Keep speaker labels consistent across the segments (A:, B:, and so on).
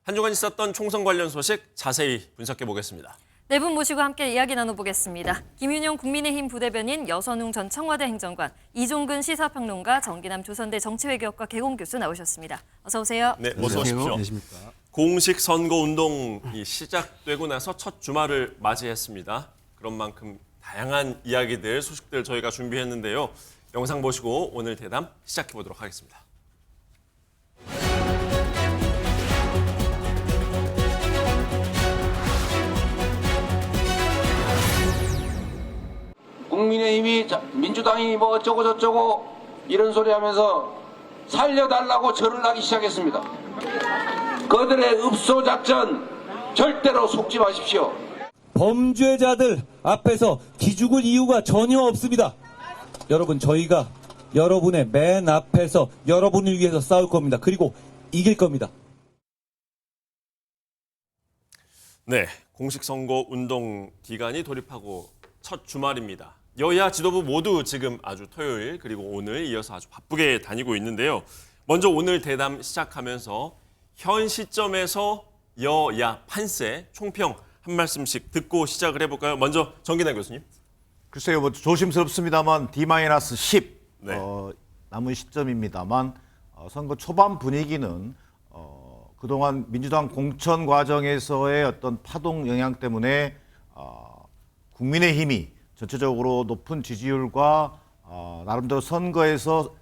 A: 한 주간 있었던 총선 관련 소식 자세히 분석해 보겠습니다.
B: 네 분 모시고 함께 이야기 나눠보겠습니다. 김윤영 국민의힘 부대변인, 여선웅 전 청와대 행정관, 이종근 시사평론가, 정기남 조선대 정치외교학과 개공교수 나오셨습니다. 어서 오세요.
A: 네, 어서 오십시오.
C: 안녕하십니까.
A: 공식 선거 운동이 시작되고 나서 첫 주말을 맞이했습니다. 그런 만큼 다양한 이야기들, 소식들 저희가 준비했는데요. 영상 보시고 오늘 대담 시작해 보도록 하겠습니다.
D: 국민의힘이 민주당이 뭐 어쩌고 저쩌고 이런 소리 하면서 살려달라고 절을 하기 시작했습니다. 그들의 읍소 작전 절대로 속지 마십시오.
C: 범죄자들 앞에서 기죽을 이유가 전혀 없습니다. 여러분, 저희가 여러분의 맨 앞에서 여러분을 위해서 싸울 겁니다. 그리고 이길 겁니다.
A: 네, 공식 선거 운동 기간이 돌입하고 첫 주말입니다. 여야 지도부 모두 지금 아주 토요일 그리고 오늘 이어서 아주 바쁘게 다니고 있는데요. 먼저 오늘 대담 시작하면서 현 시점에서 여야 판세 총평 한 말씀씩 듣고 시작을 해볼까요? 먼저 정기남 교수님.
E: 글쎄요, 뭐 조심스럽습니다만 D-10
A: 네.
E: 남은 시점입니다만 선거 초반 분위기는 그동안 민주당 공천 과정에서의 어떤 파동 영향 때문에 국민의힘이 전체적으로 높은 지지율과 나름대로 선거에서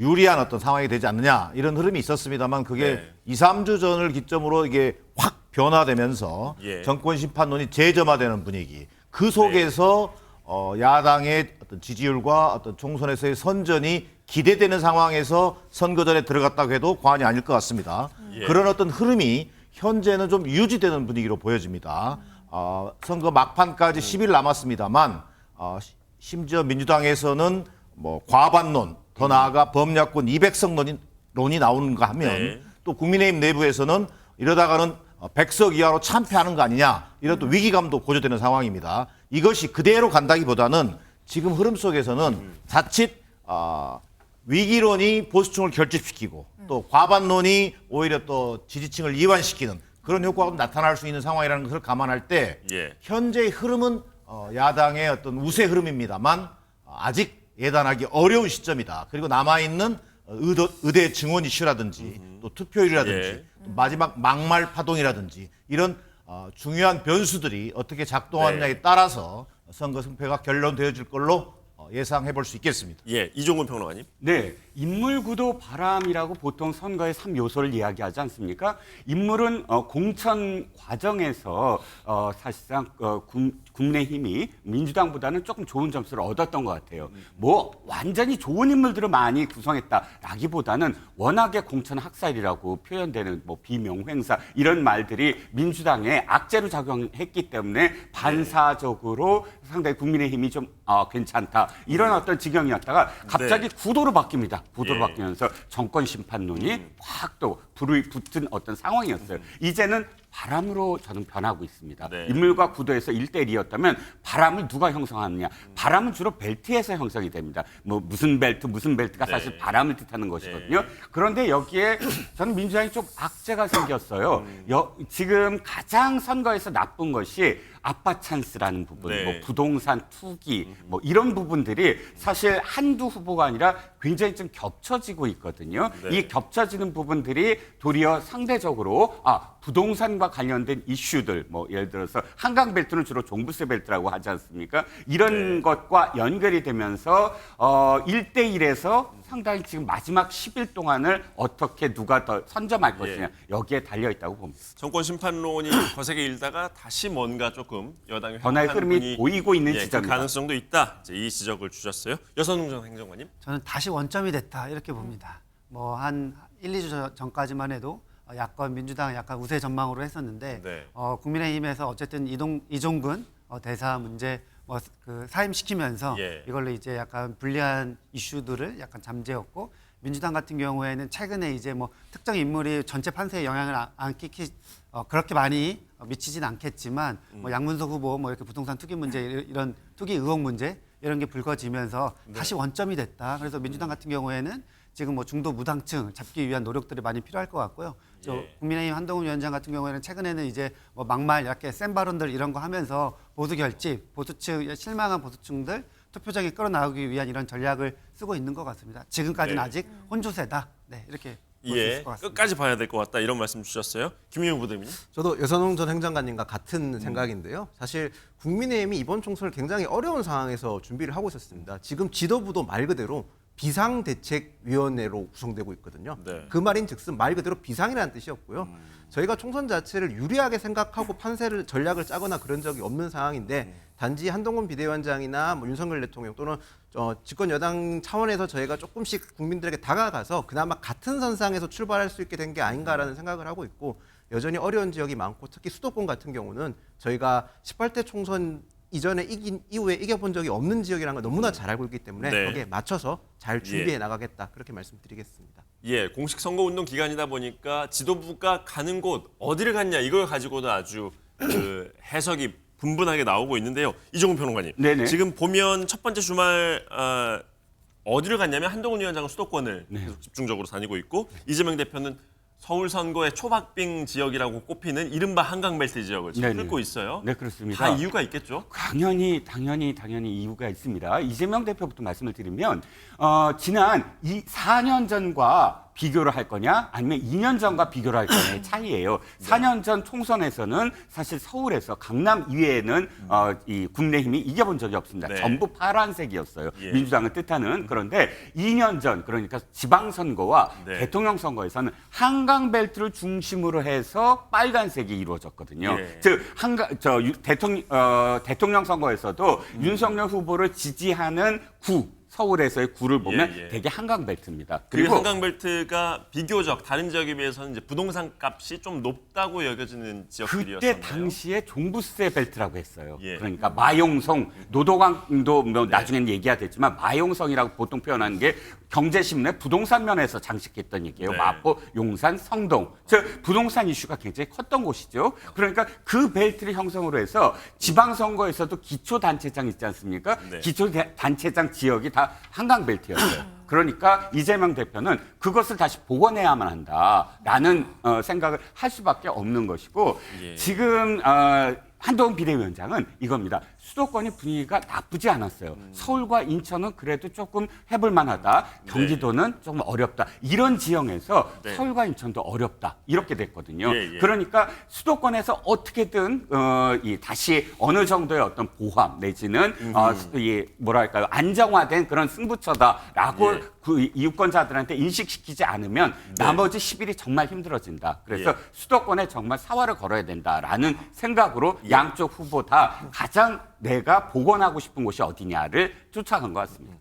E: 유리한 어떤 상황이 되지 않느냐 이런 흐름이 있었습니다만 그게
A: 네.
E: 2, 3주 전을 기점으로 이게 확 변화되면서
A: 예.
E: 정권 심판론이 재점화되는 분위기. 그 속에서 야당의 어떤 지지율과 어떤 총선에서의 선전이 기대되는 상황에서 선거 전에 들어갔다고 해도 과언이 아닐 것 같습니다.
A: 예.
E: 그런 어떤 흐름이 현재는 좀 유지되는 분위기로 보여집니다. 선거 막판까지 10일 남았습니다만 심지어 민주당에서는 뭐 과반론, 더 나아가 범야권 200석 론이 나오는가 하면
A: 네.
E: 또 국민의힘 내부에서는 이러다가는 100석 이하로 참패하는 거 아니냐 이런 또 위기감도 고조되는 상황입니다. 이것이 그대로 간다기보다는 지금 흐름 속에서는 자칫 위기론이 보수층을 결집시키고 또 과반론이 오히려 또 지지층을 이완시키는 그런 효과가 나타날 수 있는 상황이라는 것을 감안할 때
A: 예.
E: 현재의 흐름은 야당의 어떤 우세 흐름입니다만 아직 예단하기 어려운 시점이다. 그리고 남아있는 의대 증원 이슈라든지 또 투표율이라든지
A: 예.
E: 또 마지막 막말 파동이라든지 이런 중요한 변수들이 어떻게 작동하느냐에
A: 네.
E: 따라서 선거 승패가 결론되어질 걸로 예상해 볼 수 있겠습니다.
A: 예, 이종근 평론가님.
F: 네, 인물 구도 바람이라고 보통 선거의 3요소를 이야기하지 않습니까? 인물은 공천 과정에서 사실상 국민의힘이 민주당보다는 조금 좋은 점수를 얻었던 것 같아요. 뭐 완전히 좋은 인물들을 많이 구성했다라기보다는 워낙에 공천 학살이라고 표현되는 뭐 비명횡사 이런 말들이 민주당에 악재로 작용했기 때문에 반사적으로 상당히 국민의힘이 좀 괜찮다 이런 어떤 지경이었다가 갑자기 구도로 바뀝니다. 구도로
A: 예.
F: 바뀌면서 정권 심판론이 확 또 불이 붙은 어떤 상황이었어요. 이제는 바람으로 저는 변하고 있습니다.
A: 네.
F: 인물과 구도에서 1대1이었다면 바람을 누가 형성하느냐. 바람은 주로 벨트에서 형성이 됩니다. 뭐 무슨 벨트가
A: 네.
F: 사실 바람을 뜻하는 것이거든요. 그런데 여기에 저는 민주당이 좀 악재가 생겼어요. 지금 가장 선거에서 나쁜 것이 아빠 찬스라는 부분,
A: 네.
F: 뭐 부동산 투기, 뭐 이런 부분들이 사실 한두 후보가 아니라 굉장히 좀 겹쳐지고 있거든요.
A: 네.
F: 이 겹쳐지는 부분들이 도리어 상대적으로 부동산과 관련된 이슈들, 뭐 예를 들어서 한강 벨트는 주로 종부세 벨트라고 하지 않습니까? 이런
A: 네.
F: 것과 연결이 되면서 1대1에서 상당히 지금 마지막 10일 동안을 어떻게 누가 더 선점할 것이냐 여기에 달려 있다고 봅니다.
A: 정권 심판론이 거세게 일다가 다시 뭔가 조금 여당의
F: 변화의
A: 회복하는
F: 흐름이
A: 분이
F: 보이고 있는
A: 그
F: 시점입니다.
A: 가능성도 있다. 이제 이 지적을 주셨어요. 여선웅 전 행정관님.
G: 저는 다시 원점이 됐다 이렇게 봅니다. 뭐 한 1, 2주 전까지만 해도 야권 민주당 약간 우세 전망으로 했었는데
A: 네.
G: 국민의힘에서 어쨌든 이종근 대사 문제 사임시키면서
A: 예.
G: 이걸로 이제 약간 불리한 이슈들을 약간 잠재웠고 민주당 같은 경우에는 최근에 이제 뭐 특정 인물이 전체 판세에 영향을 안 그렇게 많이 미치진 않겠지만 뭐 양문석 후보 뭐 이렇게 부동산 투기 문제 이런 투기 의혹 문제 이런 게 불거지면서 다시 원점이 됐다. 그래서 민주당 같은 경우에는 지금 뭐 중도 무당층 잡기 위한 노력들이 많이 필요할 것 같고요. 저
A: 예.
G: 국민의힘 한동훈 위원장 같은 경우에는 최근에는 이제 뭐 막말 이렇게 센 발언들 이런 거 하면서 보수 결집, 보수층 실망한 보수층들 투표장에 끌어나오기 위한 이런 전략을 쓰고 있는 것 같습니다. 지금까지는
A: 네.
G: 아직 혼조세다. 네, 이렇게 볼 수
A: 예,
G: 있을 것 같습니다.
A: 끝까지 봐야 될 것 같다 이런 말씀 주셨어요. 김용현 부대변인.
H: 저도 여선홍 전 행정관님과 같은 생각인데요. 사실 국민의힘이 이번 총선을 굉장히 어려운 상황에서 준비를 하고 있었습니다. 지금 지도부도 말 그대로 비상대책위원회로 구성되고 있거든요.
A: 네.
H: 그 말인즉슨 말 그대로 비상이라는 뜻이었고요. 저희가 총선 자체를 유리하게 생각하고 판세를 전략을 짜거나 그런 적이 없는 상황인데 단지 한동훈 비대위원장이나 뭐 윤석열 대통령 또는 집권 여당 차원에서 저희가 조금씩 국민들에게 다가가서 그나마 같은 선상에서 출발할 수 있게 된 게 아닌가라는 생각을 하고 있고 여전히 어려운 지역이 많고 특히 수도권 같은 경우는 저희가 18대 총선 이전에 이긴 이후에 이겨본 적이 없는 지역이라는 걸 너무나 잘 알고 있기 때문에
A: 네.
H: 거기에 맞춰서 잘 준비해 나가겠다 그렇게 말씀드리겠습니다.
A: 예, 공식 선거 운동 기간이다 보니까 지도부가 가는 곳 어디를 갔냐 이걸 가지고도 아주 그 해석이 분분하게 나오고 있는데요. 이종훈 평론가님,
F: 네네.
A: 지금 보면 첫 번째 주말 어디를 갔냐면 한동훈 위원장은 수도권을 계속 집중적으로 다니고 있고 이재명 대표는 서울 선거의 초박빙 지역이라고 꼽히는 이른바 한강벨트 지역을 지금
F: 네네.
A: 뚫고 있어요.
F: 네, 그렇습니다.
A: 다 이유가 있겠죠.
F: 당연히 이유가 있습니다. 이재명 대표부터 말씀을 드리면 지난 4년 전과 비교를 할 거냐 아니면 2년 전과 비교를 할 거냐의 차이예요. 4년 전 총선에서는 사실 서울에서 강남 이외에는 이 국민의힘이 이겨본 적이 없습니다.
A: 네.
F: 전부 파란색이었어요.
A: 예.
F: 민주당을 뜻하는. 그런데 2년 전 그러니까 지방선거와
A: 네.
F: 대통령 선거에서는 한강벨트를 중심으로 해서 빨간색이 이루어졌거든요.
A: 예.
F: 즉 대통령 선거에서도 윤석열 후보를 지지하는 서울에서의 구를 보면
A: 예, 예.
F: 되게 한강벨트입니다.
A: 그리고 한강벨트가 비교적 다른 지역에 비해서는 이제 부동산 값이 좀 높다고 여겨지는 지역들이었어요.
F: 그때 당시에 종부세 벨트라고 했어요.
A: 예.
F: 그러니까 마용성, 노도강도 뭐 나중에는 얘기가 됐지만 마용성이라고 보통 표현하는 게 경제신문의 부동산 면에서 장식했던 얘기예요.
A: 네.
F: 마포, 용산, 성동. 즉 부동산 이슈가 굉장히 컸던 곳이죠. 그러니까 그 벨트를 형성으로 해서 지방선거에서도 기초단체장 있지 않습니까?
A: 네.
F: 기초단체장 지역이 다 한강벨트였어요. 그러니까 이재명 대표는 그것을 다시 복원해야만 한다라는 생각을 할 수밖에 없는 것이고
A: 예.
F: 지금 한동훈 비대위원장은 이겁니다. 수도권의 분위기가 나쁘지 않았어요. 서울과 인천은 그래도 조금 해볼 만하다. 경기도는 조금 어렵다. 이런 지형에서
A: 네.
F: 서울과 인천도 어렵다. 이렇게 됐거든요.
A: 예, 예.
F: 그러니까 수도권에서 어떻게든 다시 어느 정도의 어떤 보함 내지는 뭐랄까요 안정화된 그런 승부처다라고
A: 예.
F: 그 유권자들한테 인식시키지 않으면 나머지 10일이 정말 힘들어진다. 그래서
A: 예.
F: 수도권에 정말 사활을 걸어야 된다라는 생각으로 양쪽 후보 다 가장 내가 복원하고 싶은 곳이 어디냐를 쫓아간 것 같습니다.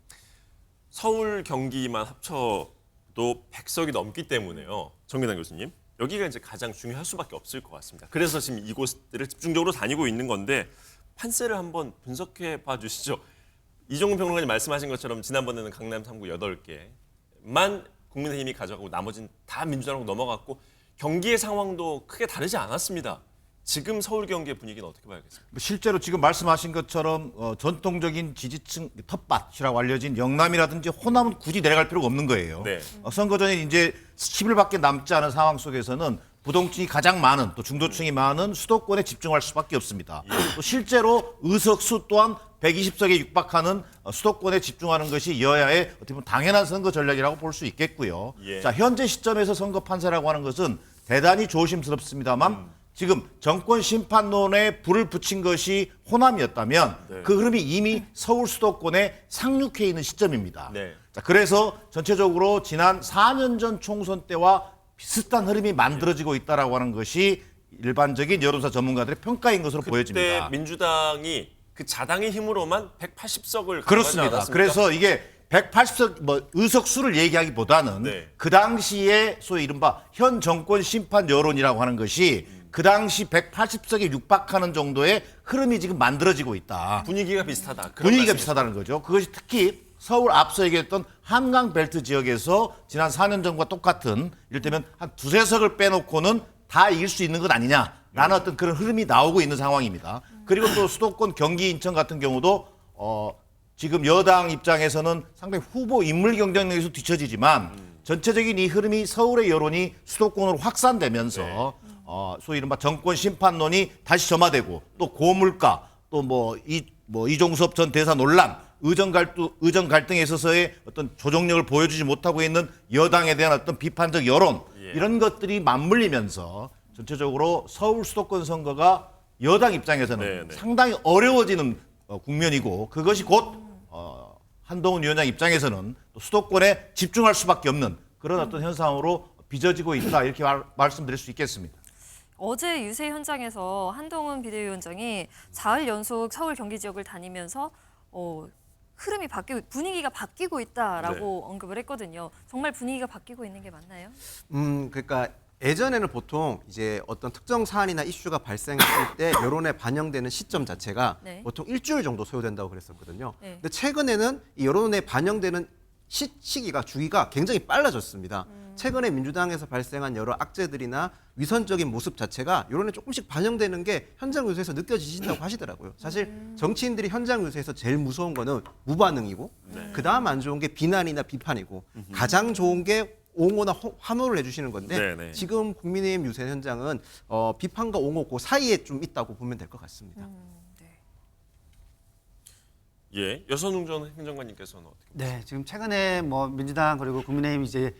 A: 서울 경기만 합쳐도 100석이 넘기 때문에요. 정민환 교수님. 여기가 이제 가장 중요할 수밖에 없을 것 같습니다. 그래서 지금 이곳들을 집중적으로 다니고 있는 건데 판세를 한번 분석해 봐 주시죠. 이종훈 평론가님 말씀하신 것처럼 지난번에는 강남 3구 8개만 국민의힘이 가져가고 나머지는 다 민주당으로 넘어갔고 경기의 상황도 크게 다르지 않았습니다. 지금 서울 경기의 분위기는 어떻게 봐야겠습니까?
E: 실제로 지금 말씀하신 것처럼 전통적인 지지층 텃밭이라고 알려진 영남이라든지 호남은 굳이 내려갈 필요가 없는 거예요.
A: 네.
E: 선거 전에 이제 10일밖에 남지 않은 상황 속에서는 부동층이 가장 많은 또 중도층이 많은 수도권에 집중할 수밖에 없습니다. 또 실제로 의석수 또한 120석에 육박하는 수도권에 집중하는 것이 여야의 어떻게 보면 당연한 선거 전략이라고 볼 수 있겠고요.
A: 예.
E: 자, 현재 시점에서 선거 판세라고 하는 것은 대단히 조심스럽습니다만 지금 정권 심판론에 불을 붙인 것이 호남이었다면
A: 네.
E: 그 흐름이 이미 서울 수도권에 상륙해 있는 시점입니다.
A: 네.
E: 자, 그래서 전체적으로 지난 4년 전 총선 때와 비슷한 흐름이 만들어지고 있다라고 하는 것이 일반적인 여론조사 전문가들의 평가인 것으로
A: 그때
E: 보여집니다.
A: 민주당이 그 자당의 힘으로만 180석을
E: 그렇습니다. 그래서 이게 180석 의석 수를 얘기하기보다는
A: 네.
E: 그 당시에 소위 이른바 현 정권 심판 여론이라고 하는 것이 그 당시 180석에 육박하는 정도의 흐름이 지금 만들어지고 있다.
A: 분위기가 비슷하다. 그런
E: 분위기가
A: 말씀이시죠.
E: 비슷하다는 거죠. 그것이 특히 서울 앞서 얘기했던 한강벨트 지역에서 지난 4년 전과 똑같은 이를테면 한 두세 석을 빼놓고는 다 이길 수 있는 것 아니냐라는 어떤 그런 흐름이 나오고 있는 상황입니다. 그리고 또 수도권 경기 인천 같은 경우도 지금 여당 입장에서는 상당히 후보 인물 경쟁력에서 뒤처지지만 전체적인 이 흐름이 서울의 여론이 수도권으로 확산되면서 소위 이른바 정권 심판론이 다시 점화되고 또 고물가 또 이종섭 전 대사 논란 의정 갈등에 있어서의 어떤 조정력을 보여주지 못하고 있는 여당에 대한 어떤 비판적 여론 이런 것들이 맞물리면서 전체적으로 서울 수도권 선거가 여당 입장에서는 상당히 어려워지는 국면이고 그것이 곧 한동훈 위원장 입장에서는 또 수도권에 집중할 수밖에 없는 그런 어떤 현상으로 빚어지고 있다 이렇게 말씀드릴 수 있겠습니다.
B: 어제 유세 현장에서 한동훈 비대위원장이 사흘 연속 서울 경기 지역을 다니면서 흐름이 바뀌고 분위기가 바뀌고 있다라고 언급을 했거든요. 정말 분위기가 바뀌고 있는 게 맞나요?
H: 그러니까 예전에는 보통 이제 어떤 특정 사안이나 이슈가 발생했을 때 여론에 반영되는 시점 자체가
B: 네.
H: 보통 일주일 정도 소요된다고 그랬었거든요.
B: 네.
H: 근데 최근에는 이 여론에 반영되는 시기가 주기가 굉장히 빨라졌습니다. 최근에 민주당에서 발생한 여러 악재들이나 위선적인 모습 자체가 여론에 조금씩 반영되는 게 현장 유세에서 느껴지신다고 하시더라고요. 사실 정치인들이 현장 유세에서 제일 무서운 거는 무반응이고 그다음 안 좋은 게 비난이나 비판이고 가장 좋은 게 옹호나 환호를 해주시는 건데
A: 네네.
H: 지금 국민의힘 유세 현장은 비판과 옹호 그 사이에 좀 있다고 보면 될 것 같습니다.
A: 예, 여선웅 전 행정관님께서는 어떻게?
G: 네, 지금 최근에 뭐 민주당 그리고 국민의힘 이제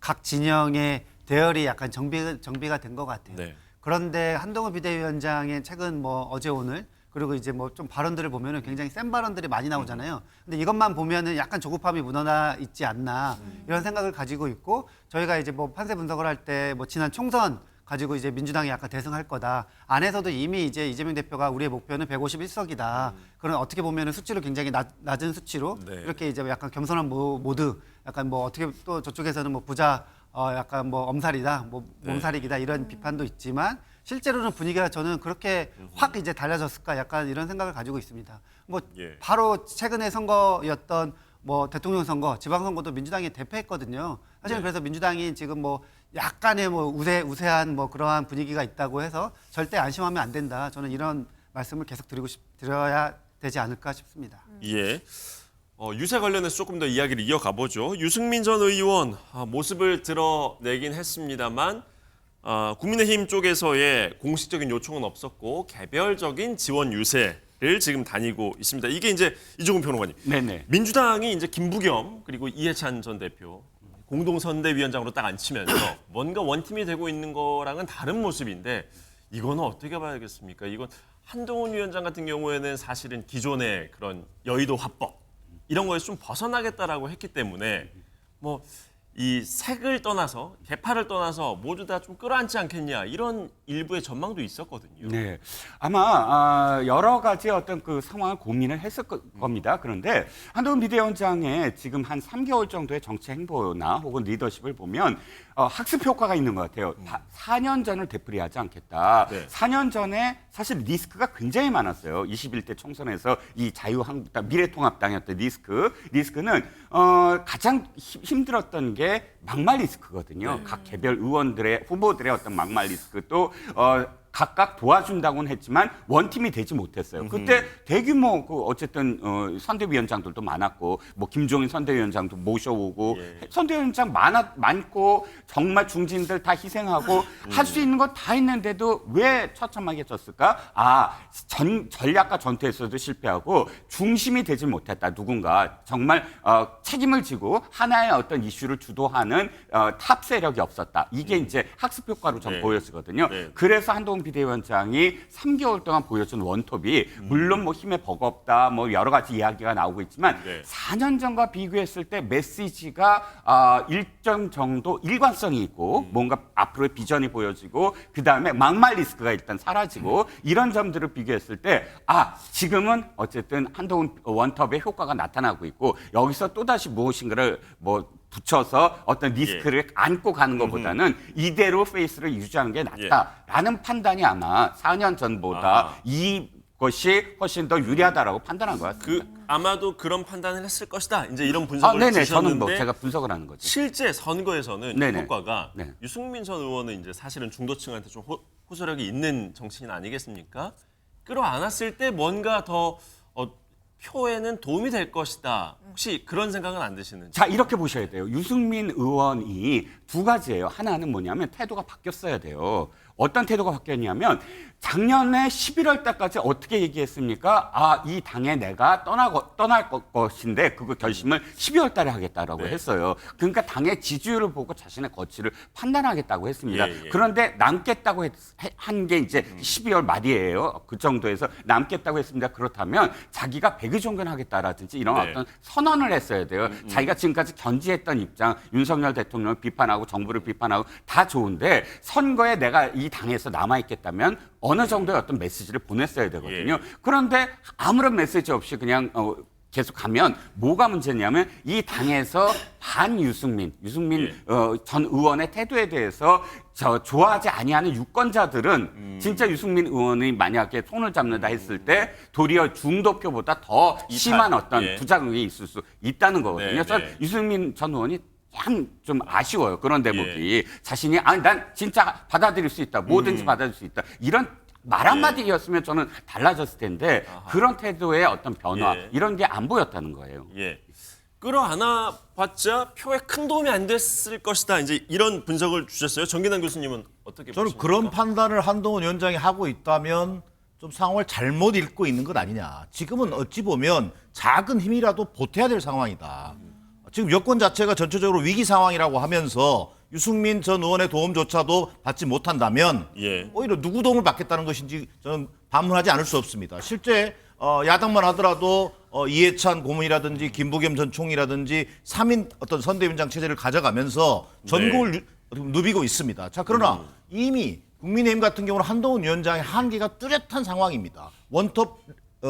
G: 각 진영의 대열이 약간 정비가 된 것 같아요.
A: 네.
G: 그런데 한동훈 비대위원장의 최근 뭐 어제 오늘 그리고 이제 뭐 좀 발언들을 보면은 굉장히 센 발언들이 많이 나오잖아요. 근데 이것만 보면은 약간 조급함이 묻어나 있지 않나 이런 생각을 가지고 있고 저희가 이제 뭐 판세 분석을 할 때 뭐 지난 총선 가지고 이제 민주당이 약간 대승할 거다. 안에서도 이미 이제 이재명 대표가 우리의 목표는 151석이다. 그런 어떻게 보면은 수치로 굉장히 낮은 수치로
A: 네.
G: 이렇게 이제 약간 겸손한 모드 약간 뭐 어떻게 또 저쪽에서는 뭐 부자 약간 뭐 엄살이다, 뭐 몸살이기다 이런 비판도 있지만 실제로는 분위기가 저는 그렇게 확 이제 달라졌을까 약간 이런 생각을 가지고 있습니다. 뭐
A: 예.
G: 바로 최근의 선거였던 뭐 대통령 선거, 지방선거도 민주당이 대패했거든요. 사실은 그래서 민주당이 지금 뭐 약간의 뭐 우세한 뭐 그러한 분위기가 있다고 해서 절대 안심하면 안 된다. 저는 이런 말씀을 계속 드려야 되지 않을까 싶습니다.
A: 예. 유세 관련해서 조금 더 이야기를 이어가 보죠. 유승민 전 의원 모습을 드러내긴 했습니다만 국민의힘 쪽에서의 공식적인 요청은 없었고 개별적인 지원 유세를 지금 다니고 있습니다. 이게 이제 이종훈 평론가님.
F: 네네.
A: 민주당이 이제 김부겸 그리고 이해찬 전 대표 공동선대위원장으로 딱 앉히면서 뭔가 원팀이 되고 있는 거랑은 다른 모습인데 이거는 어떻게 봐야겠습니까? 이건 한동훈 위원장 같은 경우에는 사실은 기존의 그런 여의도 화법 이런 거에서 좀 벗어나겠다라고 했기 때문에 뭐 이 색을 떠나서 개파를 떠나서 모두 다 좀 끌어안지 않겠냐 이런 일부의 전망도 있었거든요.
F: 네, 아마 여러 가지 어떤 그 상황을 고민을 했을 겁니다. 그런데 한동훈 비대위원장의 지금 한 3개월 정도의 정치 행보나 혹은 리더십을 보면 학습 효과가 있는 것 같아요. 4년 전을 되풀이하지 않겠다.
A: 네. 4년
F: 4년 전에 사실 리스크가 굉장히 많았어요. 21대 총선에서 이 자유한국당, 미래통합당이었던 리스크는 가장 힘들었던 게 막말 리스크거든요. 각 개별 의원들의 후보들의 어떤 막말 리스크도 각각 도와준다고는 했지만 원팀이 되지 못했어요. 그때 대규모 어쨌든 선대위원장들도 많았고 뭐 김종인 선대위원장도 모셔오고 선대위원장 많고 정말 중진들 다 희생하고 할 수 있는 거 다 했는데도 왜 처참하게 졌을까? 전략과 전투에서도 실패하고 중심이 되지 못했다. 누군가 정말 책임을 지고 하나의 어떤 이슈를 주도하는 탑 세력이 없었다. 이게 이제 학습 효과로 전 보여지거든요. 그래서 한동훈 비대위원장이 3개월 동안 보여준 원톱이 물론 뭐 힘에 버겁다 뭐 여러 가지 이야기가 나오고 있지만 4년 전과 비교했을 때 메시지가 일정 정도 일관성이 있고 뭔가 앞으로의 비전이 보여지고 그다음에 막말 리스크가 일단 사라지고 이런 점들을 비교했을 때 지금은 어쨌든 한동훈 원톱의 효과가 나타나고 있고 여기서 또다시 무엇인가를 뭐 붙여서 어떤 리스크를 안고 가는 것보다는 이대로 페이스를 유지하는 게 낫다라는 판단이 아마 4년 전보다 이것이 훨씬 더 유리하다라고 판단한 것 같습니다.
A: 아마도 그런 판단을 했을 것이다. 이제 이런 분석을
F: 네네,
A: 주셨는데
F: 저는 뭐 제가 분석을 하는 거죠.
A: 실제 선거에서는 이
F: 네네.
A: 효과가
F: 네.
A: 유승민 전 의원은 이제 사실은 중도층한테 좀 호소력이 있는 정치인 아니겠습니까? 끌어안았을 때 뭔가 더 표에는 도움이 될 것이다. 혹시 그런 생각은 안 드시는지?
F: 자, 이렇게 보셔야 돼요. 유승민 의원이 두 가지예요. 하나는 뭐냐면 태도가 바뀌었어야 돼요. 어떤 태도가 바뀌었냐면 작년에 11월 달까지 어떻게 얘기했습니까? 아, 이 당에 내가 떠날 것인데 그거 결심을 12월 달에 하겠다라고
A: 네.
F: 했어요. 그러니까 당의 지지율을 보고 자신의 거취를 판단하겠다고 했습니다.
A: 예, 예.
F: 그런데 남겠다고 한 게 이제 12월 말이에요. 그 정도에서 남겠다고 했습니다. 그렇다면 자기가 백의종견하겠다라든지 이런
A: 네.
F: 어떤 선언을 했어야 돼요. 자기가 지금까지 견지했던 입장, 윤석열 대통령을 비판하고 정부를 비판하고 다 좋은데 선거에 내가 이 당에서 남아있겠다면 어느 정도의 어떤 메시지를 보냈어야 되거든요.
A: 예.
F: 그런데 아무런 메시지 없이 그냥 계속 가면 뭐가 문제냐면 이 당에서 유승민
A: 예.
F: 전 의원의 태도에 대해서 좋아하지 아니하는 유권자들은 진짜 유승민 의원이 만약에 손을 잡는다 했을 때 도리어 중도표보다 더 심한 어떤
A: 예.
F: 부작용이 있을 수 있다는 거거든요.
A: 네,
F: 그래서
A: 네.
F: 유승민 전 의원이 참 좀 아쉬워요. 그런 대목이. 자신이 난 진짜 받아들일 수 있다. 뭐든지 받아들일 수 있다. 이런 말 한마디였으면 저는 달라졌을 텐데 그런 태도의 어떤 변화
A: 예.
F: 이런 게 안 보였다는 거예요.
A: 예. 끌어안아 봤자 표에 큰 도움이 안 됐을 것이다. 이제 이런 분석을 주셨어요. 정기남 교수님은 어떻게
E: 저는
A: 보십니까?
E: 그런 판단을 한동훈 위원장이 하고 있다면 좀 상황을 잘못 읽고 있는 것 아니냐. 지금은 어찌 보면 작은 힘이라도 보태야 될 상황이다. 지금 여권 자체가 전체적으로 위기 상황이라고 하면서 유승민 전 의원의 도움조차도 받지 못한다면
A: 예.
E: 오히려 누구 도움을 받겠다는 것인지 저는 반문하지 않을 수 없습니다. 실제 야당만 하더라도 이해찬 고문이라든지 김부겸 전 총리라든지 3인 어떤 선대위원장 체제를 가져가면서 전국을 누비고 있습니다. 자, 그러나 이미 국민의힘 같은 경우는 한동훈 위원장의 한계가 뚜렷한 상황입니다. 원톱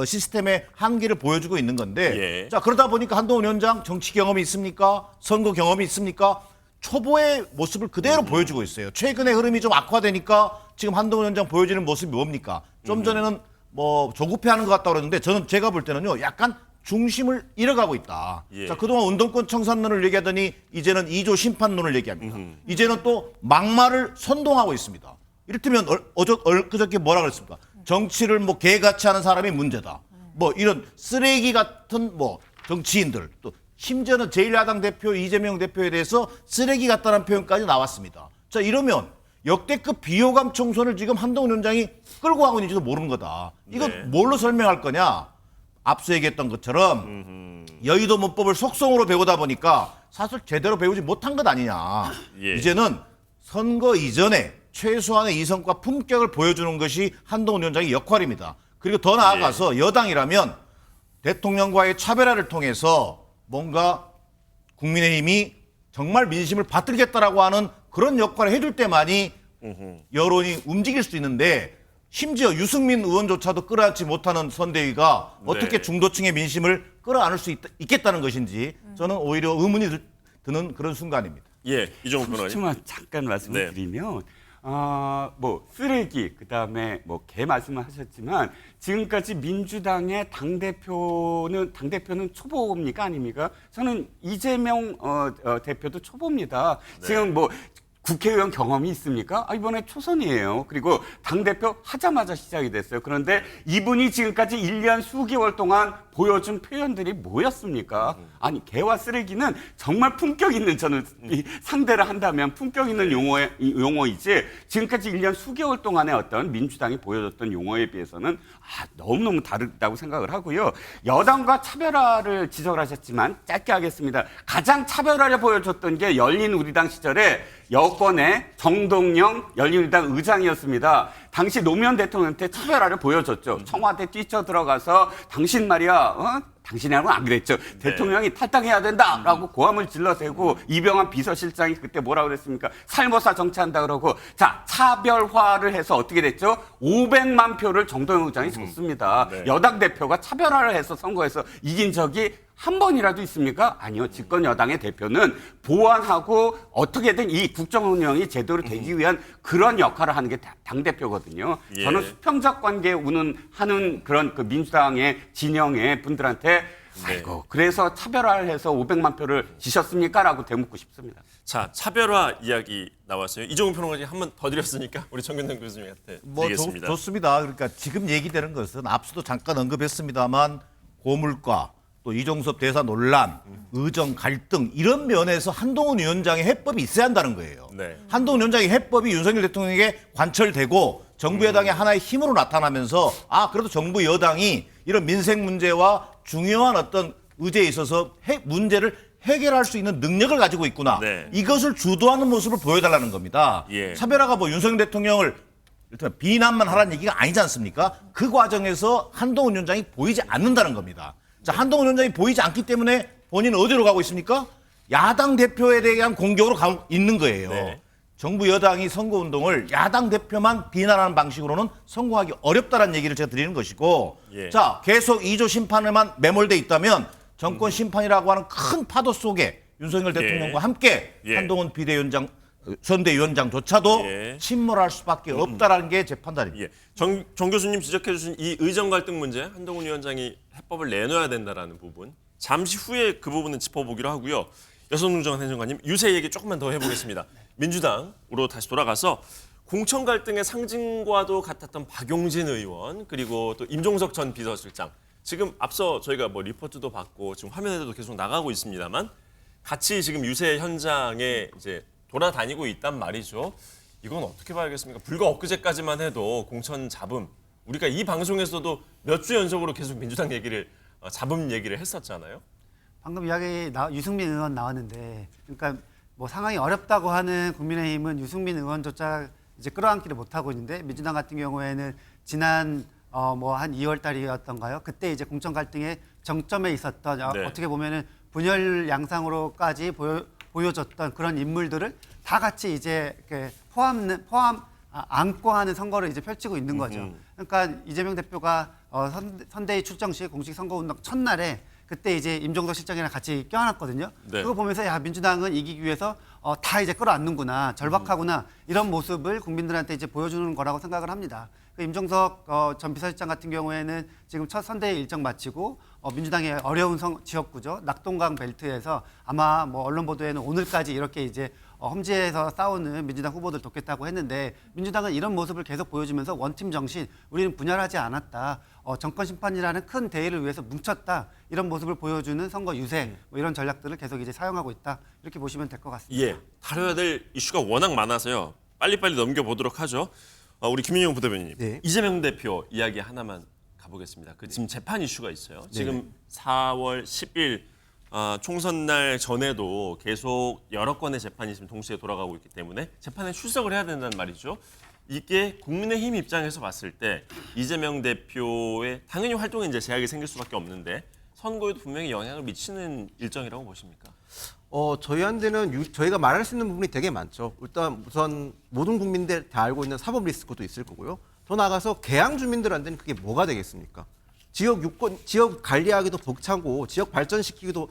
E: 시스템의 한계를 보여주고 있는 건데
A: 예.
E: 자, 그러다 보니까 한동훈 위원장 정치 경험이 있습니까? 선거 경험이 있습니까? 초보의 모습을 그대로 보여주고 있어요. 최근에 흐름이 좀 악화되니까 지금 한동훈 위원장 보여지는 모습이 뭡니까? 좀 전에는 뭐 조급해하는 것 같다고 그러는데 저는 제가 볼 때는요 약간 중심을 잃어가고 있다.
A: 예.
E: 자, 그동안 운동권 청산론을 얘기하더니 이제는 2조 심판론을 얘기합니다. 이제는 또 막말을 선동하고 있습니다. 이를테면 엊그저께 뭐라 그랬습니까? 정치를 뭐 개같이 하는 사람이 문제다. 뭐 이런 쓰레기 같은 뭐 정치인들 또 심지어는 제1야당 대표 이재명 대표에 대해서 쓰레기 같다는 표현까지 나왔습니다. 자, 이러면 역대급 비호감 총선을 지금 한동훈 위원장이 끌고 가고 있는지도 모르는 거다. 이건
A: 네.
E: 뭘로 설명할 거냐? 앞서 얘기했던 것처럼 여의도 문법을 속성으로 배우다 보니까 사실 제대로 배우지 못한 것 아니냐.
A: 예.
E: 이제는 선거 이전에 최소한의 이성과 품격을 보여주는 것이 한동훈 위원장의 역할입니다. 그리고 더 나아가서 여당이라면 대통령과의 차별화를 통해서 뭔가 국민의힘이 정말 민심을 받들겠다라고 하는 그런 역할을 해줄 때만이 여론이 움직일 수 있는데 심지어 유승민 의원조차도 끌어안지 못하는 선대위가 어떻게
A: 네.
E: 중도층의 민심을 끌어안을 수 있겠다는 것인지 저는 오히려 의문이 드는 그런 순간입니다.
A: 예, 이종훈 변호사님.
F: 30초만 잠깐 말씀을
A: 네.
F: 드리면 뭐 쓰레기 그다음에 뭐 개 말씀을 하셨지만 지금까지 민주당의 당대표는 초보입니까 아닙니까? 저는 이재명 대표도 초보입니다. 지금 뭐 국회의원 경험이 있습니까? 이번에 초선이에요. 그리고 당대표 하자마자 시작이 됐어요. 그런데 이분이 지금까지 1년 수개월 동안 보여준 표현들이 뭐였습니까? 아니, 개와 쓰레기는 정말 품격 있는 저는 상대를 한다면 품격 있는 용어이지 지금까지 1년 수개월 동안의 어떤 민주당이 보여줬던 용어에 비해서는 너무너무 다르다고 생각을 하고요. 여당과 차별화를 지적을 하셨지만 짧게 하겠습니다. 가장 차별화를 보여줬던 게 열린우리당 시절에 여권의 정동영 열린우리당 의장이었습니다. 당시 노무현 대통령한테 차별화를 보여줬죠. 청와대 뛰쳐들어가서 당신 말이야, 당신이라고 안 그랬죠. 대통령이 탈당해야 된다라고 고함을 질러대고 이병환 비서실장이 그때 뭐라고 그랬습니까? 살모사 정치한다 그러고 자, 차별화를 해서 어떻게 됐죠? 500만 표를 정동영 의장이 줬습니다.
A: 네.
F: 여당 대표가 차별화를 해서 선거에서 이긴 적이 한 번이라도 있습니까? 아니요. 집권 여당의 대표는 보완하고 어떻게든 이 국정 운영이 제대로 되기 위한 그런 역할을 하는 게 당대표거든요.
A: 예.
F: 저는 수평적 관계에 하는 그런 그 민주당의 진영의 분들한테 아이고 그래서 차별화를 해서 500만 표를 지셨습니까? 라고 되묻고 싶습니다.
A: 자, 차별화 이야기 나왔어요. 이종훈 평론가님 한 번 더 드렸으니까 우리 정근남 교수님한테 드리겠습니다.
E: 좋습니다. 그러니까 지금 얘기되는 것은 앞서도 잠깐 언급했습니다만 고물가, 또 이종섭 대사 논란, 의정 갈등 이런 면에서 한동훈 위원장의 해법이 있어야 한다는 거예요.
A: 네.
E: 한동훈 위원장의 해법이 윤석열 대통령에게 관철되고 정부 여당의 하나의 힘으로 나타나면서 그래도 정부 여당이 이런 민생 문제와 중요한 어떤 의제에 있어서 문제를 해결할 수 있는 능력을 가지고 있구나.
A: 네.
E: 이것을 주도하는 모습을 보여달라는 겁니다.
A: 예.
E: 차별화가 뭐 윤석열 대통령을 일단 비난만 하라는 얘기가 아니지 않습니까? 그 과정에서 한동훈 위원장이 보이지 않는다는 겁니다. 자, 한동훈 위원장이 보이지 않기 때문에 본인은 어디로 가고 있습니까? 야당 대표에 대한 공격으로 가고 있는 거예요.
A: 네.
E: 정부 여당이 선거운동을 야당 대표만 비난하는 방식으로는 성공하기 어렵다는 얘기를 제가 드리는 것이고
A: 예.
E: 자, 계속 2조 심판에만 매몰돼 있다면 정권 심판이라고 하는 큰 파도 속에 윤석열 대통령과 함께
A: 예.
E: 한동훈 비대위원장, 선대위원장조차도
A: 예.
E: 침몰할 수밖에 없다라는 게 제 판단입니다.
A: 예. 정 교수님 지적해 주신 이 의정 갈등 문제, 한동훈 위원장이 해법을 내놔야 된다라는 부분. 잠시 후에 그 부분은 짚어보기로 하고요. 여선웅정한 행정관님, 유세 얘기 조금만 더 해보겠습니다. 민주당으로 다시 돌아가서 공천 갈등의 상징과도 같았던 박용진 의원, 그리고 또 임종석 전 비서실장. 지금 앞서 저희가 뭐 리포트도 받고 지금 화면에도 계속 나가고 있습니다만 같이 지금 유세 현장에 이제 돌아다니고 있단 말이죠. 이건 어떻게 봐야겠습니까? 불과 엊그제까지만 해도 공천 잡음, 우리가 이 방송에서도 몇 주 연속으로 계속 민주당 얘기를 잡음 얘기를 했었잖아요.
G: 방금 유승민 의원 나왔는데, 그러니까 뭐 상황이 어렵다고 하는 국민의힘은 유승민 의원조차 이제 끌어안기를 못하고 있는데, 민주당 같은 경우에는 지난 뭐 한 2월 달이었던가요? 그때 이제 공천 갈등의 정점에 있었던
A: 네.
G: 어떻게 보면은 분열 양상으로까지 보여줬던 그런 인물들을 다 같이 이제 이렇게 안고 하는 선거를 이제 펼치고 있는 거죠. 그러니까 이재명 대표가 선대위 출정 시 공식 선거운동 첫날에 그때 이제 임종석 실장이랑 같이 껴안았거든요.
A: 네.
G: 그거 보면서 야, 민주당은 이기기 위해서 다 이제 끌어안는구나, 절박하구나, 이런 모습을 국민들한테 이제 보여주는 거라고 생각을 합니다. 그 임종석 전 비서실장 같은 경우에는 지금 첫 선대위 일정 마치고 민주당의 어려운 지역구죠, 낙동강 벨트에서 아마 뭐 언론 보도에는 오늘까지 이렇게 이제 험지에서 싸우는 민주당 후보들 돕겠다고 했는데, 민주당은 이런 모습을 계속 보여주면서 원팀 정신, 우리는 분열하지 않았다, 정권 심판이라는 큰 대의를 위해서 뭉쳤다, 이런 모습을 보여주는 선거 유세, 뭐 이런 전략들을 계속 이제 사용하고 있다, 이렇게 보시면 될 것 같습니다.
A: 예, 다뤄야 될 이슈가 워낙 많아서요. 빨리빨리 넘겨보도록 하죠. 우리 김민영 부대변인님,
H: 네.
A: 이재명 대표 이야기 하나만 가보겠습니다. 그 지금 재판 이슈가 있어요. 지금 4월 10일 총선 날 전에도 계속 여러 건의 재판이 지금 동시에 돌아가고 있기 때문에 재판에 출석을 해야 된다는 말이죠. 이게 국민의힘 입장에서 봤을 때 이재명 대표의 당연히 활동에 이제 제약이 생길 수밖에 없는데 선거에도 분명히 영향을 미치는 일정이라고 보십니까?
H: 저희한테는 저희가 말할 수 있는 부분이 되게 많죠. 일단 우선 모든 국민들 다 알고 있는 사법 리스크도 있을 거고요. 더 나아가서 개항 주민들한테는 그게 뭐가 되겠습니까? 지역 관리하기도 벅차고 지역 발전시키기도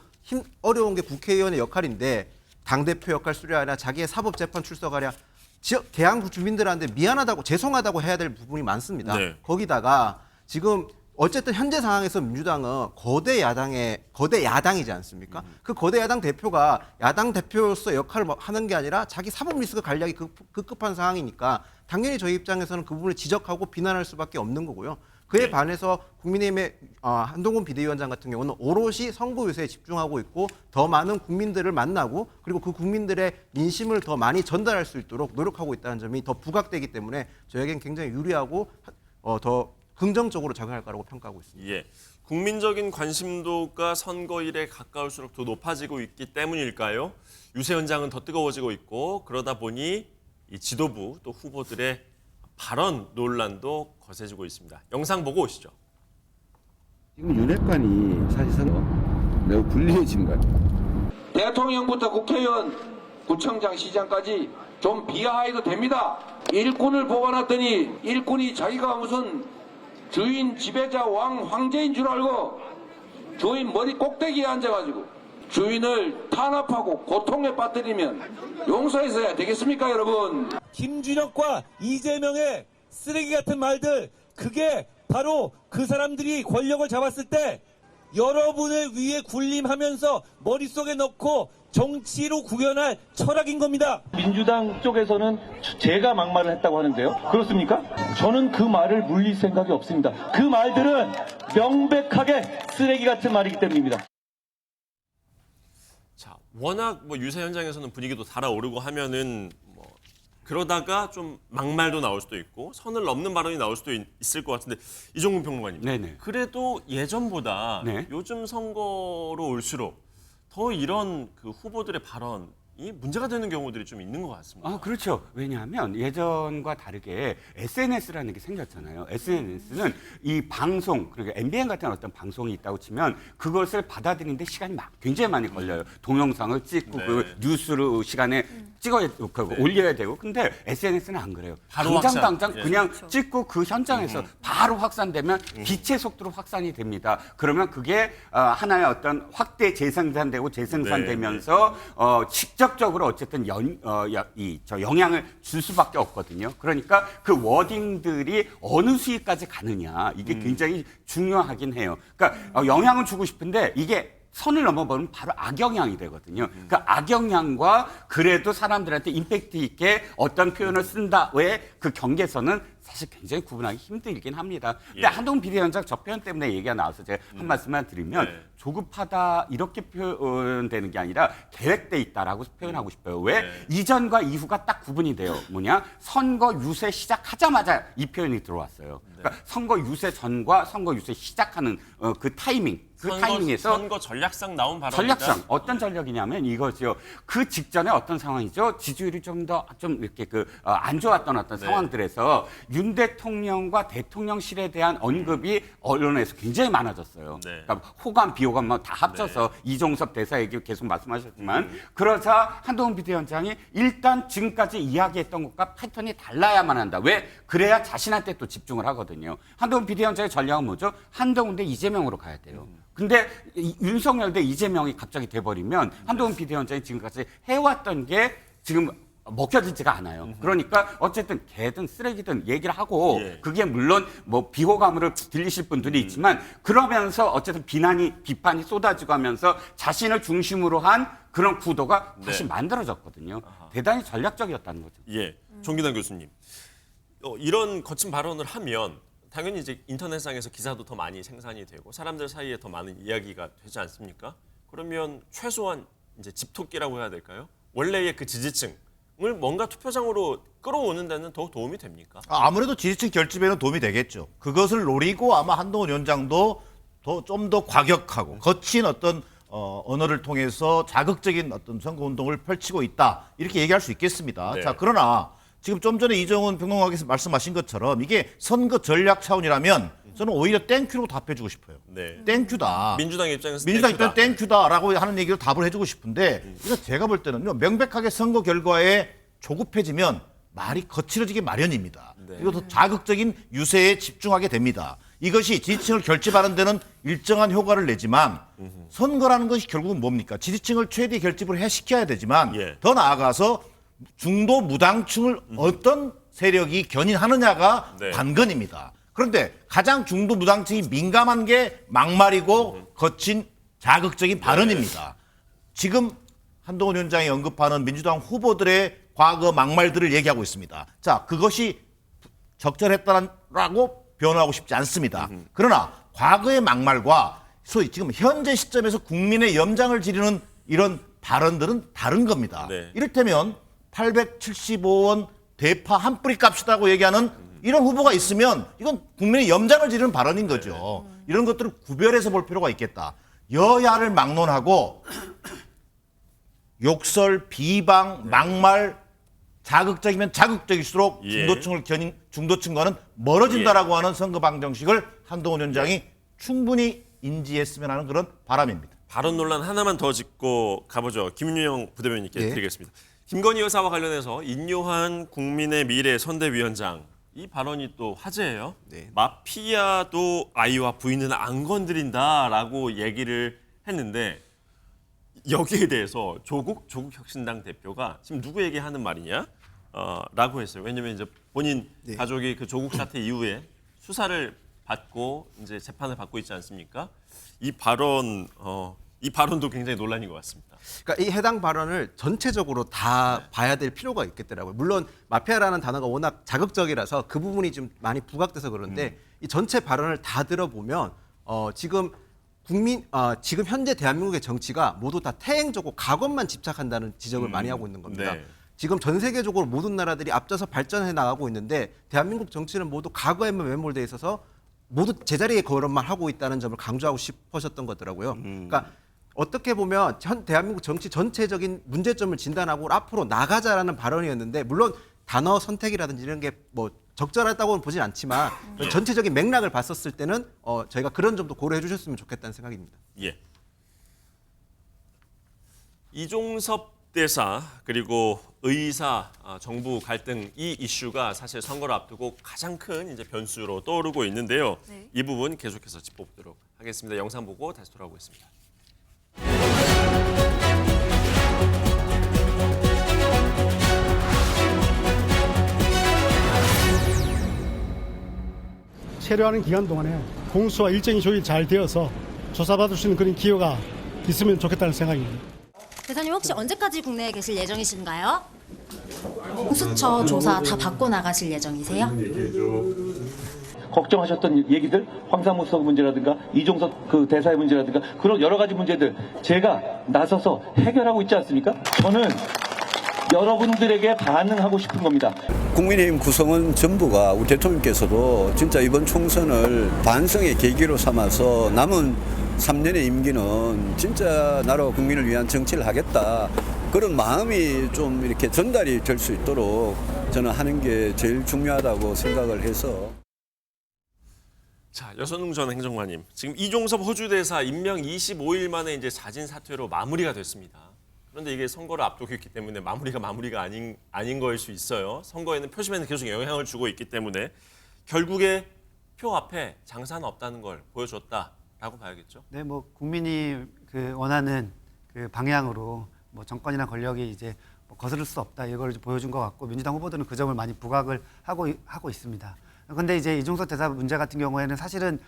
H: 어려운 게 국회의원의 역할인데, 당대표 역할 수료하랴, 자기의 사법재판 출석하랴, 지역 개항 주민들한테 미안하다고, 죄송하다고 해야 될 부분이 많습니다.
A: 네.
H: 거기다가 지금 어쨌든 현재 상황에서 민주당은 거대 야당이지 않습니까? 그 거대 야당 대표가 야당 대표로서 역할을 하는 게 아니라 자기 사법 리스크 관리하기 급급한 상황이니까 당연히 저희 입장에서는 그 부분을 지적하고 비난할 수밖에 없는 거고요. 그에
A: 네.
H: 반해서 국민의힘의 한동훈 비대위원장 같은 경우는 오롯이 선거 유세에 집중하고 있고, 더 많은 국민들을 만나고, 그리고 그 국민들의 민심을 더 많이 전달할 수 있도록 노력하고 있다는 점이 더 부각되기 때문에 저에겐 굉장히 유리하고 더 긍정적으로 작용할 거라고 평가하고 있습니다.
A: 예, 국민적인 관심도가 선거일에 가까울수록 더 높아지고 있기 때문일까요? 유세 현장은 더 뜨거워지고 있고, 그러다 보니 이 지도부 또 후보들의 발언 논란도 거세지고 있습니다. 영상 보고 오시죠.
I: 지금 윤핵관이 사실상 매우 불리해진 것 같아요.
D: 대통령부터 국회의원, 구청장, 시장까지 좀 비하해도 됩니다. 일꾼을 뽑아놨더니 일꾼이 자기가 무슨 주인, 지배자, 왕, 황제인 줄 알고 주인 머리 꼭대기에 앉아가지고 주인을 탄압하고 고통에 빠뜨리면 용서해서야 되겠습니까, 여러분?
C: 김준혁과 이재명의 쓰레기 같은 말들, 그게 바로 그 사람들이 권력을 잡았을 때 여러분을 위해 군림하면서 머릿속에 넣고 정치로 구현할 철학인 겁니다.
J: 민주당 쪽에서는 제가 막말을 했다고 하는데요. 그렇습니까? 저는 그 말을 물릴 생각이 없습니다. 그 말들은 명백하게 쓰레기 같은 말이기 때문입니다.
A: 자, 워낙 뭐 유세 현장에서는 분위기도 달아오르고 하면은 뭐 그러다가 좀 막말도 나올 수도 있고 선을 넘는 발언이 나올 수도 있을 것 같은데 이종훈 평론가님.
F: 네네.
A: 그래도 예전보다
F: 네.
A: 요즘 선거로 올수록 더 이런 그 후보들의 발언이 문제가 되는 경우들이 좀 있는 것 같습니다.
F: 그렇죠. 왜냐하면 예전과 다르게 SNS라는 게 생겼잖아요. SNS는 이 방송, 그리고 MBN 같은 어떤 방송이 있다고 치면 그것을 받아들이는데 시간이 굉장히 많이 걸려요. 동영상을 찍고
A: 네.
F: 그 뉴스로 시간에 찍어야 올려야 되고. 근데 SNS는 안 그래요.
A: 바로 확산.
F: 당장
A: 예.
F: 그냥 찍고 그 현장에서 바로 확산되면 빛의 속도로 확산이 됩니다. 그러면 그게 하나의 어떤 확대 재생산되고 재생산되면서 직접적으로 어쨌든 영향을 줄 수밖에 없거든요. 그러니까 그 워딩들이 어느 수위까지 가느냐 이게 굉장히 중요하긴 해요. 그러니까 영향을 주고 싶은데 이게 선을 넘어버리면 바로 악영향이 되거든요. 그 악영향과 그래도 사람들한테 임팩트 있게 어떤 표현을 쓴다. 왜 그 경계선은 사실 굉장히 구분하기 힘들긴 합니다. 근데 한동훈 비대위원장 저 표현 때문에 얘기가 나와서 제가 한 말씀만 드리면 조급하다 이렇게 표현되는 게 아니라 계획돼 있다라고 표현하고 싶어요. 왜? 이전과 이후가 딱 구분이 돼요. 뭐냐? 선거 유세 시작하자마자 이 표현이 들어왔어요. 그러니까 선거 유세 전과 선거 유세 시작하는 그 타이밍. 그 타이밍에서
A: 선거 전략상 나온 발언이다.
F: 전략상 어떤 전략이냐면 이거죠. 그 직전에 어떤 상황이죠. 지지율이 좀 이렇게 안 좋았던 어떤 상황들에서 윤 대통령과 대통령실에 대한 언급이 언론에서 굉장히 많아졌어요.
A: 네.
F: 그러니까 호감, 비호감 뭐 다 합쳐서 이종섭 대사 얘기 계속 말씀하셨지만 그러자 한동훈 비대위원장이 일단 지금까지 이야기했던 것과 패턴이 달라야만 한다. 왜? 그래야 자신한테 또 집중을 하거든요. 한동훈 비대위원장의 전략은 뭐죠? 한동훈 대 이재명으로 가야 돼요. 근데 윤석열 대 이재명이 갑자기 돼버리면 한동훈 비대위원장이 지금까지 해왔던 게 지금 먹혀지지가 않아요. 그러니까 어쨌든 개든 쓰레기든 얘기를 하고 그게 물론 뭐 비호감으로 들리실 분들이 있지만 그러면서 어쨌든 비판이 쏟아지고 하면서 자신을 중심으로 한 그런 구도가 다시 만들어졌거든요. 대단히 전략적이었다는 거죠.
A: 예, 종기당 교수님. 이런 거친 발언을 하면 당연히 이제 인터넷상에서 기사도 더 많이 생산이 되고 사람들 사이에 더 많은 이야기가 되지 않습니까? 그러면 최소한 이제 집토끼라고 해야 될까요? 원래의 그 지지층을 뭔가 투표장으로 끌어오는 데는 더 도움이 됩니까?
E: 아무래도 지지층 결집에는 도움이 되겠죠. 그것을 노리고 아마 한동훈 위원장도 좀 더 과격하고 거친 어떤 언어를 통해서 자극적인 어떤 선거 운동을 펼치고 있다. 이렇게 얘기할 수 있겠습니다.
A: 네.
E: 자, 그러나 지금 좀 전에 이정훈 평론가께서 말씀하신 것처럼 이게 선거 전략 차원이라면 저는 오히려 땡큐로 답해주고 싶어요.
A: 네.
E: 땡큐다.
A: 민주당 입장에서
E: 민주당 입장에서 땡큐다라고 하는 얘기로 답을 해주고 싶은데 이거 제가 볼 때는요. 명백하게 선거 결과에 조급해지면 말이 거칠어지기 마련입니다. 그리고 더 자극적인 유세에 집중하게 됩니다. 이것이 지지층을 결집하는 데는 일정한 효과를 내지만 선거라는 것이 결국은 뭡니까? 지지층을 최대 결집을 해시켜야 되지만 더 나아가서 중도 무당층을 어떤 세력이 견인하느냐가 관건입니다. 그런데 가장 중도 무당층이 민감한 게 막말이고 거친 자극적인 발언입니다. 지금 한동훈 위원장이 언급하는 민주당 후보들의 과거 막말들을 얘기하고 있습니다. 자, 그것이 적절했다라고 변호하고 싶지 않습니다. 그러나 과거의 막말과 소위 지금 현재 시점에서 국민의 염장을 지르는 이런 발언들은 다른 겁니다. 이를테면 875원 대파 한 뿌리 값이라고 얘기하는 이런 후보가 있으면 이건 국민의 염장을 지르는 발언인 거죠. 이런 것들을 구별해서 볼 필요가 있겠다. 여야를 막론하고 욕설, 비방, 막말 자극적이면 자극적일수록 중도층과는 멀어진다라고 하는 선거 방정식을 한동훈 위원장이 충분히 인지했으면 하는 그런 바람입니다.
A: 발언 논란 하나만 더 짚고 가보죠. 김윤영 부대변인님께 드리겠습니다. 김건희 여사와 관련해서 인요한 국민의 미래 선대위원장 이 발언이 또 화제예요. 마피아도 아이와 부인은 안 건드린다라고 얘기를 했는데 여기에 대해서 조국 혁신당 대표가 지금 누구에게 하는 말이냐? 라고 했어요. 왜냐면 이제 본인 가족이 그 조국 사태 이후에 수사를 받고 이제 재판을 받고 있지 않습니까? 이 발언 이 발언도 굉장히 논란인 것 같습니다.
H: 그러니까 이 해당 발언을 전체적으로 다 봐야 될 필요가 있겠더라고요. 물론 마피아라는 단어가 워낙 자극적이라서 그 부분이 좀 많이 부각돼서 그런데 이 전체 발언을 다 들어보면 지금 지금 현재 대한민국의 정치가 모두 다 태행적으로 과거만 집착한다는 지적을 많이 하고 있는 겁니다.
A: 네.
H: 지금 전 세계적으로 모든 나라들이 앞서서 발전해 나가고 있는데 대한민국 정치는 모두 과거에만 매몰돼 있어서 모두 제자리에 걸음만 하고 있다는 점을 강조하고 싶으셨던 거더라고요. 그러니까 어떻게 보면 대한민국 정치 전체적인 문제점을 진단하고 앞으로 나가자라는 발언이었는데 물론 단어 선택이라든지 이런 게 뭐 적절하다고는 보진 않지만 전체적인 맥락을 봤었을 때는 저희가 그런 점도 고려해 주셨으면 좋겠다는 생각입니다.
A: 예. 이종섭 대사 그리고 의사 정부 갈등 이 이슈가 사실 선거를 앞두고 가장 큰 이제 변수로 떠오르고 있는데요.
B: 네.
A: 이 부분 계속해서 짚어보도록 하겠습니다. 영상 보고 다시 돌아오겠습니다.
K: 체류하는 기간 동안에 공수와 일정이 조율 잘 되어서 조사받을 수 있는 그런 기회가 있으면 좋겠다는 생각입니다.
L: 대사님 혹시 언제까지 국내에 계실 예정이신가요? 공수처 조사 다 받고 나가실 예정이세요?
J: 걱정하셨던 얘기들, 황사무석 문제라든가 이종석 그 대사의 문제라든가 그런 여러 가지 문제들 제가 나서서 해결하고 있지 않습니까? 저는 여러분들에게 반응하고 싶은 겁니다.
M: 국민의힘 구성원 전부가 우리 대통령께서도 진짜 이번 총선을 반성의 계기로 삼아서 남은 3년의 임기는 진짜 나라와 국민을 위한 정치를 하겠다. 그런 마음이 좀 이렇게 전달이 될 수 있도록 저는 하는 게 제일 중요하다고 생각을 해서.
A: 자, 여선웅 전 행정관님, 지금 이종섭 호주 대사 임명 25일 만에 이제 자진 사퇴로 마무리가 됐습니다. 그런데 이게 선거를 앞두고 있기 때문에 마무리가 아닌 거일 수 있어요. 선거에는 표심에는 계속 영향을 주고 있기 때문에 결국에 표 앞에 장사는 없다는 걸 보여줬다라고 봐야겠죠.
G: 네, 뭐 국민이 그 원하는 그 방향으로 뭐 정권이나 권력이 이제 뭐 거스를 수 없다 이걸 보여준 것 같고 민주당 후보들은 그 점을 많이 부각을 하고 있습니다. 그런데 이제 이종석 대사 문제 같은 경우에는 사실은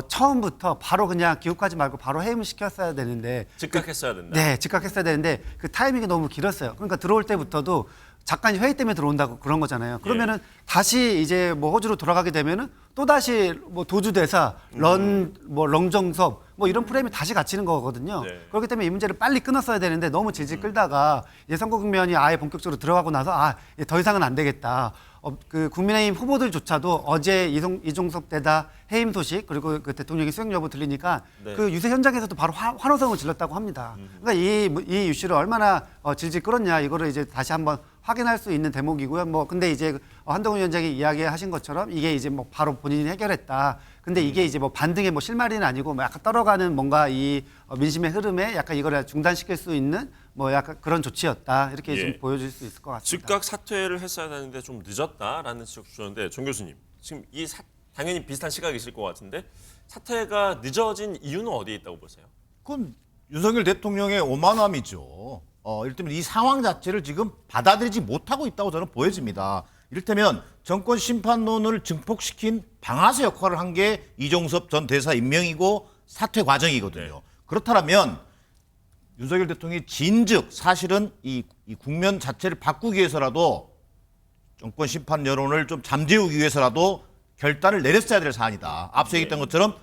G: 처음부터 바로 그냥 기웃하지 말고 바로 해임을 시켰어야 되는데
A: 즉각했어야 된다.
G: 네, 즉각했어야 되는데 그 타이밍이 너무 길었어요. 그러니까 들어올 때부터도 작가님 회의 때문에 들어온다고 그런 거잖아요. 그러면은 다시 이제 뭐 호주로 돌아가게 되면은 또 다시 뭐 도주 대사, 렁정섭 뭐 이런 프레임이 다시 갇히는 거거든요.
A: 네.
G: 그렇기 때문에 이 문제를 빨리 끊었어야 되는데 너무 질질 끌다가 선거 국면이 아예 본격적으로 들어가고 나서 더 이상은 안 되겠다. 그 국민의힘 후보들조차도 어제 이종석 대사 해임 소식 그리고 그 대통령의 수행 여부 들리니까
A: 네.
G: 그 유세 현장에서도 바로 환호성을 질렀다고 합니다. 그러니까 이 이슈를 얼마나 질질 끌었냐 이거를 이제 다시 한번 확인할 수 있는 대목이고요. 뭐 근데 이제 한동훈 위원장이 이야기하신 것처럼 이게 이제 뭐 바로 본인이 해결했다. 근데 이게 이제 뭐 반등의 뭐 실마리는 아니고 뭐 약간 떨어가는 뭔가 이 민심의 흐름에 약간 이걸 중단시킬 수 있는 뭐 약간 그런 조치였다. 이렇게
A: 예.
G: 좀 보여줄 수 있을 것 같습니다.
A: 즉각 사퇴를 했어야 되는데 좀 늦었다라는 지적 주셨는데 정 교수님, 지금 당연히 비슷한 시각이 있을 것 같은데 사퇴가 늦어진 이유는 어디에 있다고 보세요?
E: 그건 윤석열 대통령의 오만함이죠. 이를테면 이 상황 자체를 지금 받아들이지 못하고 있다고 저는 보여집니다. 이를테면 정권 심판론을 증폭시킨 방아쇠 역할을 한 게 이종섭 전 대사 임명이고 사퇴 과정이거든요.
A: 네.
E: 그렇다면 윤석열 대통령이 진즉 사실은 이 국면 자체를 바꾸기 위해서라도 정권 심판 여론을 좀 잠재우기 위해서라도 결단을 내렸어야 될 사안이다. 앞서 얘기했던 것처럼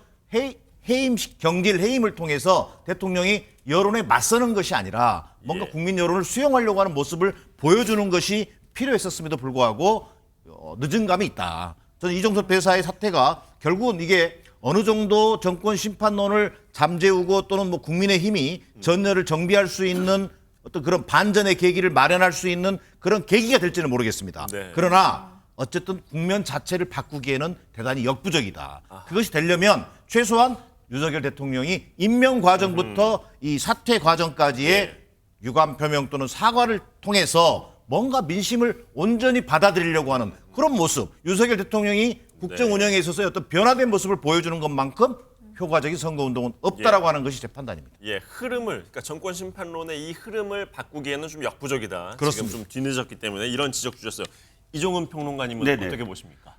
E: 경질 해임을 통해서 대통령이 여론에 맞서는 것이 아니라 뭔가 국민 여론을 수용하려고 하는 모습을 보여주는 것이 필요했었음에도 불구하고 늦은 감이 있다. 저는 이종섭 대사의 사태가 결국은 이게 어느 정도 정권 심판론을 잠재우고 또는 뭐 국민의힘이 전열을 정비할 수 있는 어떤 그런 반전의 계기를 마련할 수 있는 그런 계기가 될지는 모르겠습니다.
A: 네.
E: 그러나 어쨌든 국면 자체를 바꾸기에는 대단히 역부족이다. 그것이 되려면 최소한 윤석열 대통령이 임명 과정부터 이 사퇴 과정까지의 유감 표명 또는 사과를 통해서 뭔가 민심을 온전히 받아들이려고 하는 그런 모습, 윤석열 대통령이 국정 운영에 있어서 어떤 변화된 모습을 보여주는 것만큼 효과적인 선거운동은 없다라고 하는 것이 제 판단입니다.
A: 예, 그러니까 정권 심판론의 이 흐름을 바꾸기에는 좀 역부족이다.
E: 그렇습니다.
A: 지금 좀 뒤늦었기 때문에 이런 지적 주셨어요. 이종훈 평론가님은
F: 네네.
A: 어떻게 보십니까?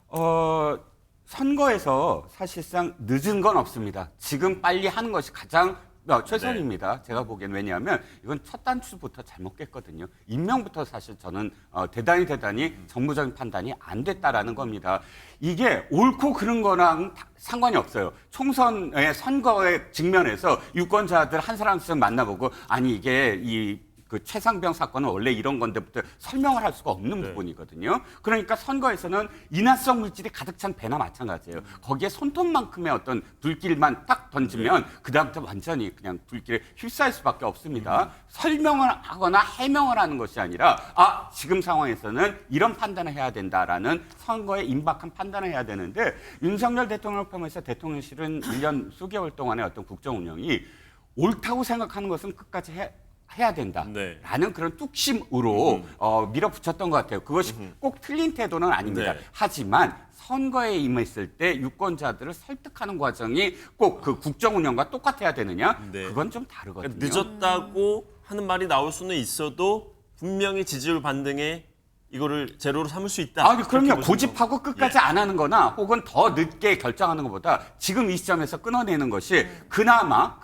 F: 선거에서 사실상 늦은 건 없습니다. 지금 빨리 하는 것이 가장 최선입니다. 제가 보기엔 왜냐하면 이건 첫 단추부터 잘못 깼거든요. 임명부터 사실 저는 대단히 정무적인 판단이 안 됐다라는 겁니다. 이게 옳고 그른 거랑 상관이 없어요. 총선의 선거의 직면에서 유권자들 한 사람씩 만나보고 아니 이게 그 최상병 사건은 원래 이런 건데부터 설명을 할 수가 없는 부분이거든요. 그러니까 선거에서는 인화성 물질이 가득 찬 배나 마찬가지예요. 거기에 손톱만큼의 어떤 불길만 딱 던지면 그다음부터 완전히 그냥 불길에 휩싸일 수밖에 없습니다. 설명을 하거나 해명을 하는 것이 아니라 지금 상황에서는 이런 판단을 해야 된다라는 선거에 임박한 판단을 해야 되는데 윤석열 대통령을 포함해서 대통령실은 1년 수개월 동안의 어떤 국정 운영이 옳다고 생각하는 것은 끝까지 해야 된다라는 그런 뚝심으로 밀어붙였던 것 같아요. 그것이 꼭 틀린 태도는 아닙니다. 하지만 선거에 임했을 때 유권자들을 설득하는 과정이 꼭 그 국정 운영과 똑같아야 되느냐? 그건 좀 다르거든요.
A: 그러니까 늦었다고 하는 말이 나올 수는 있어도 분명히 지지율 반등에 이거를 제로로 삼을 수 있다.
F: 그럼요. 고집하고 끝까지 안 하는 거나 혹은 더 늦게 결정하는 것보다 지금 이 시점에서 끊어내는 것이 그나마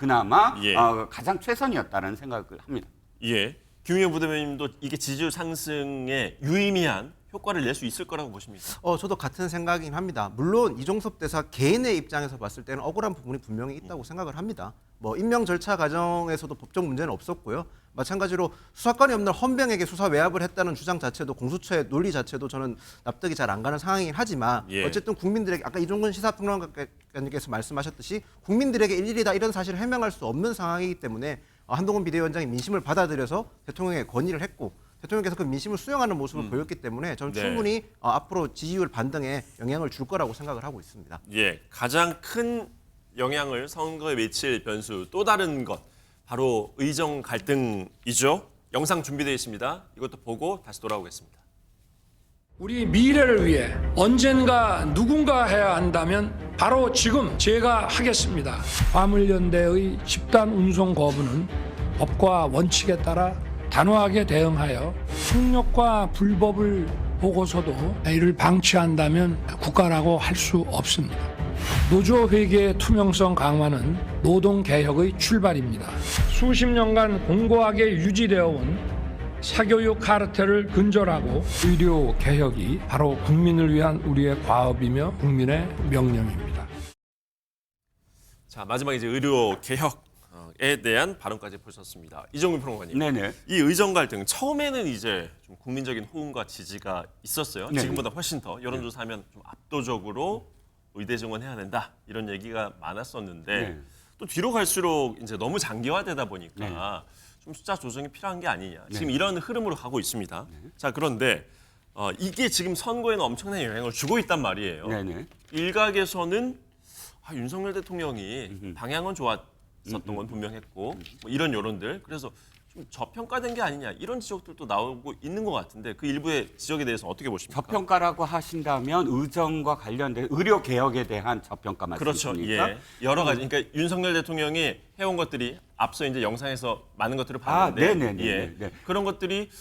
F: 가장 최선이었다는 생각을 합니다.
A: 예. 김용현 부대변인도 이게 지지율 상승에 유의미한 효과를 낼 수 있을 거라고 보십니까?
H: 저도 같은 생각이긴 합니다. 물론 이종섭 대사 개인의 입장에서 봤을 때는 억울한 부분이 분명히 있다고 생각을 합니다. 뭐 임명 절차 과정에서도 법적 문제는 없었고요. 마찬가지로 수사권이 없는 헌병에게 수사 외압을 했다는 주장 자체도 공수처의 논리 자체도 저는 납득이 잘 안 가는 상황이긴 하지만 어쨌든 국민들에게 아까 이종근 시사평론가님께서 말씀하셨듯이 국민들에게 일일이 다 이런 사실을 해명할 수 없는 상황이기 때문에 한동훈 비대위원장이 민심을 받아들여서 대통령에게 건의를 했고 대통령께서 그 민심을 수용하는 모습을 보였기 때문에 저는 충분히 앞으로 지지율 반등에 영향을 줄 거라고 생각을 하고 있습니다.
A: 예, 가장 큰 영향을 선거에 미칠 변수 또 다른 것 바로 의정 갈등이죠. 영상 준비되어 있습니다. 이것도 보고 다시 돌아오겠습니다.
N: 우리 미래를 위해 언젠가 누군가 해야 한다면 바로 지금 제가 하겠습니다. 화물연대의 집단 운송 거부는 법과 원칙에 따라 단호하게 대응하여 폭력과 불법을 보고서도 이를 방치한다면 국가라고 할 수 없습니다. 노조 회계의 투명성 강화는 노동개혁의 출발입니다. 수십 년간 공고하게 유지되어 온 사교육 카르텔을 근절하고 의료 개혁이 바로 국민을 위한 우리의 과업이며 국민의 명령입니다.
A: 자, 마지막 이제 의료 개혁에 대한 발언까지 보셨습니다. 이정민 평론가님.
F: 네네.
A: 이 의정 갈등 처음에는 이제 좀 국민적인 호응과 지지가 있었어요.
F: 네네.
A: 지금보다 훨씬 더 여론조사하면 좀 압도적으로 의대 증원해야 된다 이런 얘기가 많았었는데 또 뒤로 갈수록 이제 너무 장기화되다 보니까 좀 숫자 조정이 필요한 게 아니냐. 지금 이런 흐름으로 가고 있습니다. 자, 그런데 이게 지금 선거에는 엄청난 영향을 주고 있단 말이에요. 일각에서는 윤석열 대통령이 방향은 좋았었던 건 분명했고 뭐 이런 여론들 그래서 좀 저평가된 게 아니냐 이런 지적들도 나오고 있는 것 같은데 그 일부의 지적에 대해서 어떻게 보십니까?
F: 저평가라고 하신다면 의정과 관련된 의료 개혁에 대한 저평가 말씀이십니까?
A: 그렇죠. 예. 여러 가지. 그러니까 윤석열 대통령이 해온 것들이 앞서 이제 영상에서 많은 것들을 봤는데 그런 것들이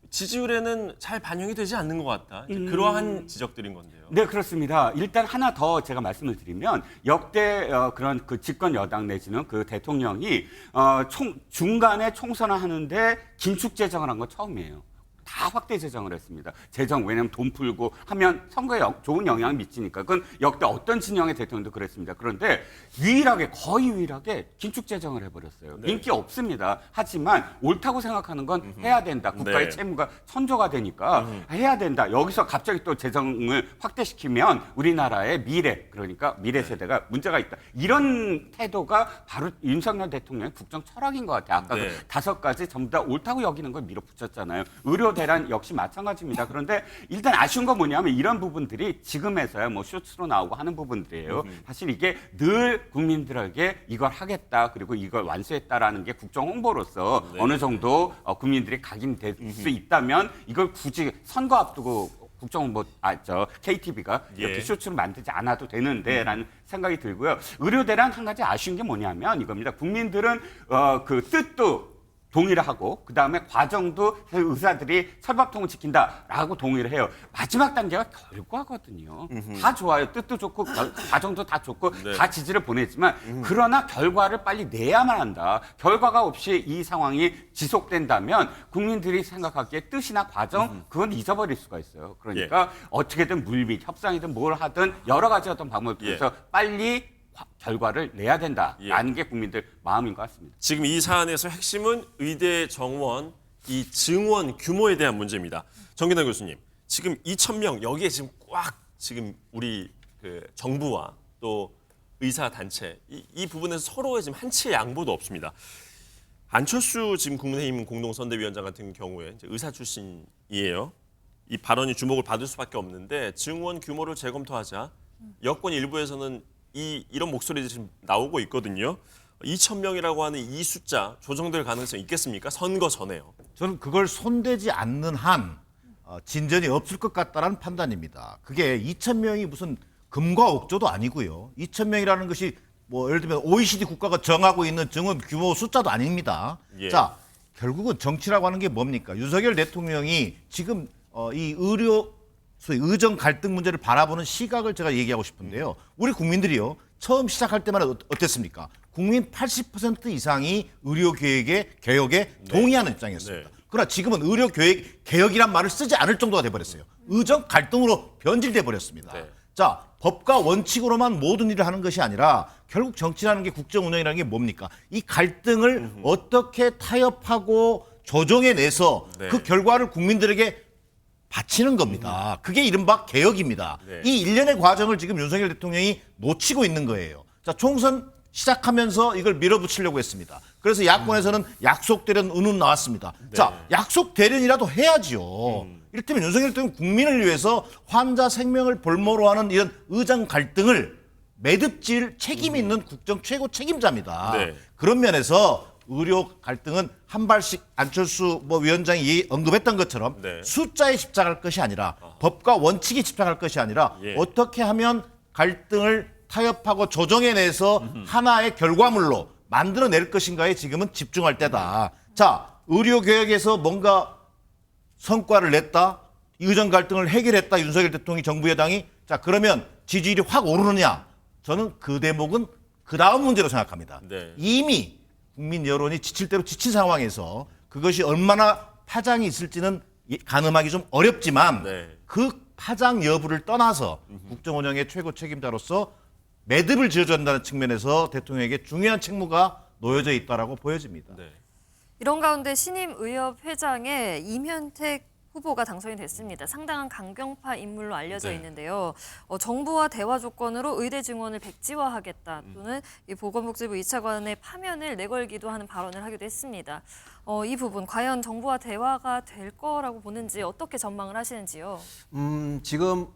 A: 지지율에는 잘 반영이 되지 않는 것 같다. 그러한 지적들인 건데요.
F: 네, 그렇습니다. 일단 하나 더 제가 말씀을 드리면 역대 그런 그 집권 여당 내지는 그 대통령이 중간에 총선을 하는데 긴축 재정을 한 건 처음이에요. 다 확대 재정을 했습니다. 재정 왜냐하면 돈 풀고 하면 선거에 좋은 영향을 미치니까 그건 역대 어떤 진영의 대통령도 그랬습니다. 그런데 거의 유일하게 긴축 재정을 해버렸어요. 인기 없습니다. 하지만 옳다고 생각하는 건 해야 된다. 국가의 채무가 천조가 되니까 해야 된다. 여기서 갑자기 또 재정을 확대시키면 우리나라의 미래 그러니까 미래 세대가 문제가 있다. 이런 태도가 바로 윤석열 대통령의 국정 철학인 것 같아요. 아까 그 5가지 전부 다 옳다고 여기는 걸 밀어붙였잖아요. 의료 대란 역시 마찬가지입니다. 그런데 일단 아쉬운 건 뭐냐면 이런 부분들이 지금에서야 뭐 쇼츠로 나오고 하는 부분들이에요. 사실 이게 늘 국민들에게 이걸 하겠다 그리고 이걸 완수했다라는 게 국정 홍보로서 어느 정도 국민들이 각인될 수 있다면 이걸 굳이 선거 앞두고 국정홍보 KTV가 이렇게 쇼츠를 만들지 않아도 되는데라는 생각이 들고요. 의료 대란 한 가지 아쉬운 게 뭐냐면 이겁니다. 국민들은 그 뜻도 동의를 하고 그다음에 과정도 의사들이 철밥통을 지킨다라고 동의를 해요. 마지막 단계가 결과거든요. 다 좋아요. 뜻도 좋고 과정도 다 좋고
A: 네.
F: 다 지지를 보내지만 그러나 결과를 빨리 내야만 한다. 결과가 없이 이 상황이 지속된다면 국민들이 생각하기에 뜻이나 과정 그건 잊어버릴 수가 있어요. 그러니까 어떻게든 물밑 협상이든 뭘 하든 여러 가지 어떤 방법을 통해서 빨리 결과를 내야 된다라는 게 국민들 마음인 것 같습니다.
A: 지금 이 사안에서 핵심은 의대 정원 이 증원 규모에 대한 문제입니다. 정기남 교수님, 지금 2,000명 여기에 지금 꽉 지금 우리 그 정부와 또 의사 단체 이 부분에서 서로의 지금 한치의 양보도 없습니다. 안철수 지금 국민의힘 공동선대위원장 같은 경우에 이제 의사 출신이에요. 이 발언이 주목을 받을 수밖에 없는데 증원 규모를 재검토하자 여권 일부에서는 이런 목소리들이 지금 나오고 있거든요. 2,000명이라고 하는 이 숫자 조정될 가능성이 있겠습니까? 선거 전에요.
E: 저는 그걸 손대지 않는 한 진전이 없을 것 같다는 판단입니다. 그게 2,000명이 무슨 금과 옥조도 아니고요. 2,000명이라는 것이 뭐 예를 들면 OECD 국가가 정하고 있는 증원 규모 숫자도 아닙니다.
A: 예.
E: 자, 결국은 정치라고 하는 게 뭡니까? 윤석열 대통령이 지금 이 소위 의정 갈등 문제를 바라보는 시각을 제가 얘기하고 싶은데요. 우리 국민들이요. 처음 시작할 때만 어땠습니까? 국민 80% 이상이 의료 개혁에 동의하는 입장이었습니다. 그러나 지금은 의료 개혁이란 말을 쓰지 않을 정도가 돼버렸어요. 의정 갈등으로 변질돼 버렸습니다. 자, 법과 원칙으로만 모든 일을 하는 것이 아니라 결국 정치라는 게 국정 운영이라는 게 뭡니까? 이 갈등을 어떻게 타협하고 조정해내서 그 결과를 국민들에게 바치는 겁니다. 그게 이른바 개혁입니다. 이 일련의 과정을 지금 윤석열 대통령이 놓치고 있는 거예요. 자, 총선 시작하면서 이걸 밀어붙이려고 했습니다. 그래서 야권에서는 약속대련 은훈 나왔습니다. 자, 약속대련이라도 해야지요. 이를테면 윤석열 대통령 국민을 위해서 환자 생명을 볼모로 하는 이런 의정 갈등을 매듭질 책임 있는 국정 최고 책임자입니다. 그런 면에서 의료 갈등은 한 발씩 안철수 위원장이 언급했던 것처럼 숫자에 집착할 것이 아니라 법과 원칙에 집착할 것이 아니라 어떻게 하면 갈등을 타협하고 조정해내서 하나의 결과물로 만들어낼 것인가에 지금은 집중할 때다. 자, 의료개혁에서 뭔가 성과를 냈다. 의정 갈등을 해결했다. 윤석열 대통령이 정부 여당이. 자, 그러면 지지율이 확 오르느냐. 저는 그 대목은 그 다음 문제로 생각합니다. 이미 국민 여론이 지칠 대로 지친 상황에서 그것이 얼마나 파장이 있을지는 가늠하기 좀 어렵지만 그 파장 여부를 떠나서 국정 운영의 최고 책임자로서 매듭을 지어줘야 한다는 측면에서 대통령에게 중요한 책무가 놓여져 있다라고 보여집니다.
B: 이런 가운데 신임의협회장에 이면택 후보가 당선이 됐습니다. 상당한 강경파 인물로 알려져 있는데요. 정부와 대화 조건으로 의대 증원을 백지화하겠다 또는 이 보건복지부 2차관의 파면을 내걸기도 하는 발언을 하기도 했습니다. 이 부분 과연 정부와 대화가 될 거라고 보는지 어떻게 전망을 하시는지요?
H: 지금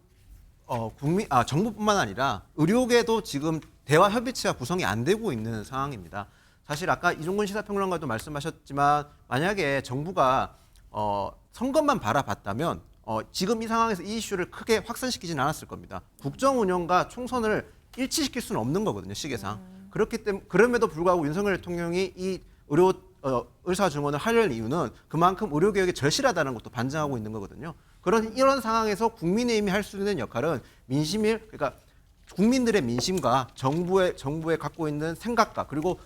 H: 정부뿐만 아니라 의료계도 지금 대화 협의체가 구성이 안 되고 있는 상황입니다. 사실 아까 이종근 시사평론가도 말씀하셨지만 만약에 정부가 선거만 바라봤다면 지금 이 상황에서 이 이슈를 크게 확산시키지는 않았을 겁니다. 국정 운영과 총선을 일치시킬 수는 없는 거거든요, 시계상. 그렇기 때문에 그럼에도 불구하고 윤석열 대통령이 이 의사 증원을 하려는 이유는 그만큼 의료 개혁이 절실하다는 것도 반증하고 있는 거거든요. 이런 상황에서 국민의힘이 할 수 있는 역할은 그러니까 국민들의 민심과 정부에 갖고 있는 생각과 그리고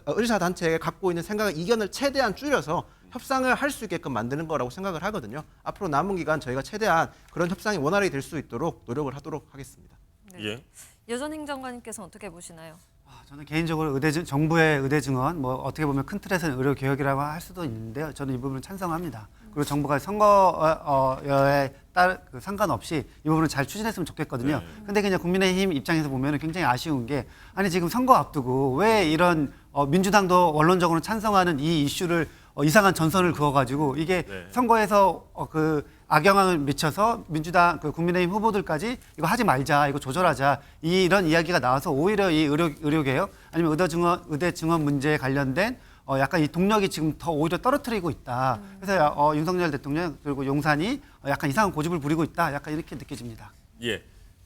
H: 의사 단체에 갖고 있는 생각의 이견을 최대한 줄여서 협상을 할 수 있게끔 만드는 거라고 생각을 하거든요. 앞으로 남은 기간 저희가 최대한 그런 협상이 원활히 될 수 있도록 노력을 하도록 하겠습니다.
B: 여전 행정관님께서는 어떻게 보시나요?
G: 저는 개인적으로 정부의 의대 증원, 어떻게 보면 큰 틀에서는 의료 개혁이라고 할 수도 있는데요. 저는 이 부분을 찬성합니다. 그리고 정부가 선거에 상관없이 이 부분을 잘 추진했으면 좋겠거든요. 근데 그냥 국민의힘 입장에서 보면 굉장히 아쉬운 게 아니 지금 선거 앞두고 왜 이런 민주당도 원론적으로 찬성하는 이 이슈를 이상한 전선을 그어가지고 이게 선거에서 악영향을 미쳐서 민주당 국민의힘 후보들까지 이거 하지 말자, 이거 조절하자 이런 이야기가 나와서 오히려 이 의료개혁 아니면 의대 증원 문제에 관련된 약간 이 동력이 지금 더 오히려 떨어뜨리고 있다. 그래서 윤석열 대통령 그리고 용산이 약간 이상한 고집을 부리고 있다. 약간 이렇게 느껴집니다.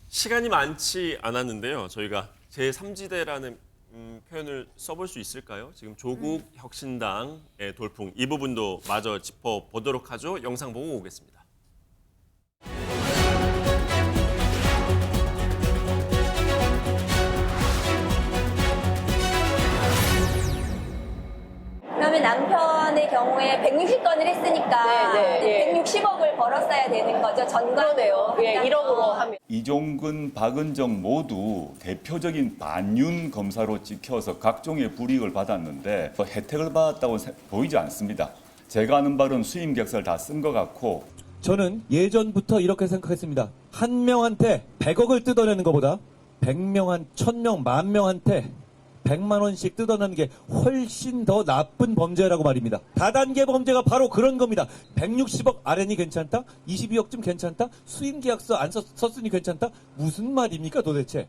A: 시간이 많지 않았는데요. 저희가 제3지대라는 표현을 써볼 수 있을까요? 지금 조국 혁신당의 돌풍 이 부분도 마저 짚어보도록 하죠. 영상 보고 오겠습니다.
O: 그러면 남편의 경우에 160건을 했으니까 160억을 벌었어야 되는 거죠. 전관으로.
P: 예, 1억으로 하면.
Q: 이종근, 박은정 모두 대표적인 반윤 검사로 찍혀서 각종의 불이익을 받았는데 혜택을 받았다고 보이지 않습니다. 제가 아는 바로는 수임 계약서를 다 쓴 것 같고
C: 저는 예전부터 이렇게 생각했습니다. 한 명한테 100억을 뜯어내는 것보다 100명, 1000명, 10,000명한테 100만 원씩 뜯어내는 게 훨씬 더 나쁜 범죄라고 말입니다. 다단계 범죄가 바로 그런 겁니다. 160억 아래니 괜찮다? 22억쯤 괜찮다? 수임 계약서 안 썼으니 괜찮다? 무슨 말입니까 도대체?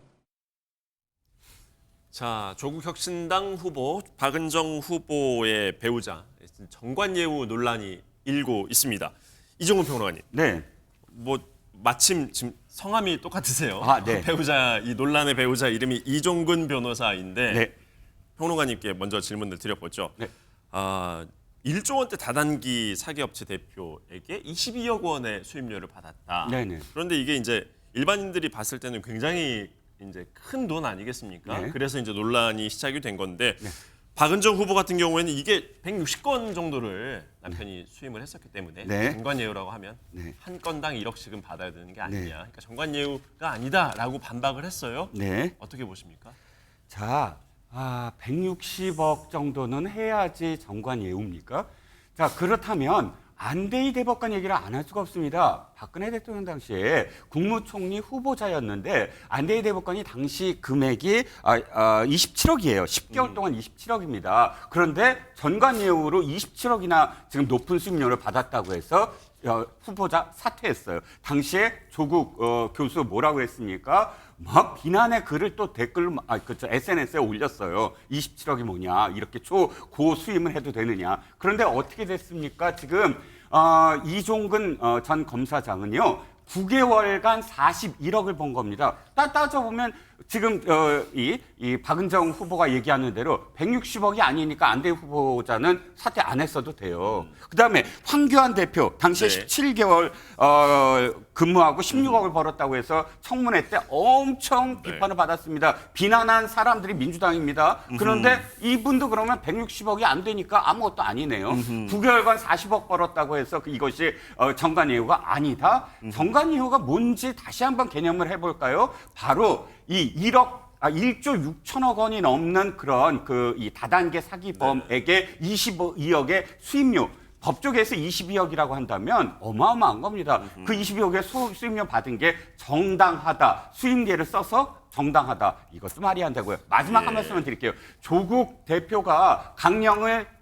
A: 자, 조국 혁신당 후보 박은정 후보의 배우자 정관예우 논란이 일고 있습니다. 이종근 평론가님.
F: 네.
A: 뭐 마침 지금 성함이 똑같으세요.
F: 아, 네.
A: 배우자 이 논란의 배우자 이름이 이종근 변호사인데
F: 네.
A: 평론가님께 먼저 질문을 드려보죠.
F: 네.
A: 1조 원대 다단기 사기업체 대표에게 22억 원의 수임료를 받았다.
F: 네네.
A: 그런데 이게 이제 일반인들이 봤을 때는 굉장히 이제 큰 돈 아니겠습니까?
F: 네.
A: 그래서 이제 논란이 시작이 된 건데
F: 네.
A: 박은정 후보 같은 경우에는 이게 160건 정도를 남편이 수임을 했었기 때문에
F: 네.
A: 정관예우라고 하면
F: 네.
A: 한 건당 1억씩은 받아야 되는 게 아니냐.
F: 네.
A: 그러니까 정관예우가 아니다라고 반박을 했어요.
F: 네.
A: 어떻게 보십니까?
F: 자, 160억 정도는 해야지 정관예우입니까? 자, 그렇다면 안대희 대법관 얘기를 안 할 수가 없습니다. 박근혜 대통령 당시에 국무총리 후보자였는데 안대희 대법관이 당시 금액이 27억이에요. 10개월 동안 27억입니다. 그런데 전관예우로 27억이나 지금 높은 수임료를 받았다고 해서 후보자 사퇴했어요. 당시에 조국 교수 뭐라고 했습니까? 막 비난의 글을 또 댓글로 그렇죠. SNS에 올렸어요. 27억이 뭐냐? 이렇게 초고 수임을 해도 되느냐? 그런데 어떻게 됐습니까? 지금 이종근 전 검사장은요. 9개월간 41억을 번 겁니다. 따져보면 지금 이 박은정 후보가 얘기하는 대로 160억이 아니니까 안대희 후보자는 사퇴 안 했어도 돼요. 그다음에 황교안 대표 당시에
A: 네.
F: 17개월 근무하고 16억을 벌었다고 해서 청문회 때 엄청 비판을 받았습니다. 비난한 사람들이 민주당입니다. 그런데 이분도 그러면 160억이 안 되니까 아무것도 아니네요. 9개월간 40억 벌었다고 해서 이것이 정관예우가 아니다. 정관예우가 뭔지 다시 한번 개념을 해볼까요? 바로 이 1조 6천억 원이 넘는 그런 이 다단계 사기범에게 22억의 수임료, 법조계에서 22억이라고 한다면 어마어마한 겁니다. 그 22억의 수임료 받은 게 정당하다. 수임계를 써서 정당하다. 이것도 말이 안 되고요. 마지막 한 말씀을 드릴게요. 조국 대표가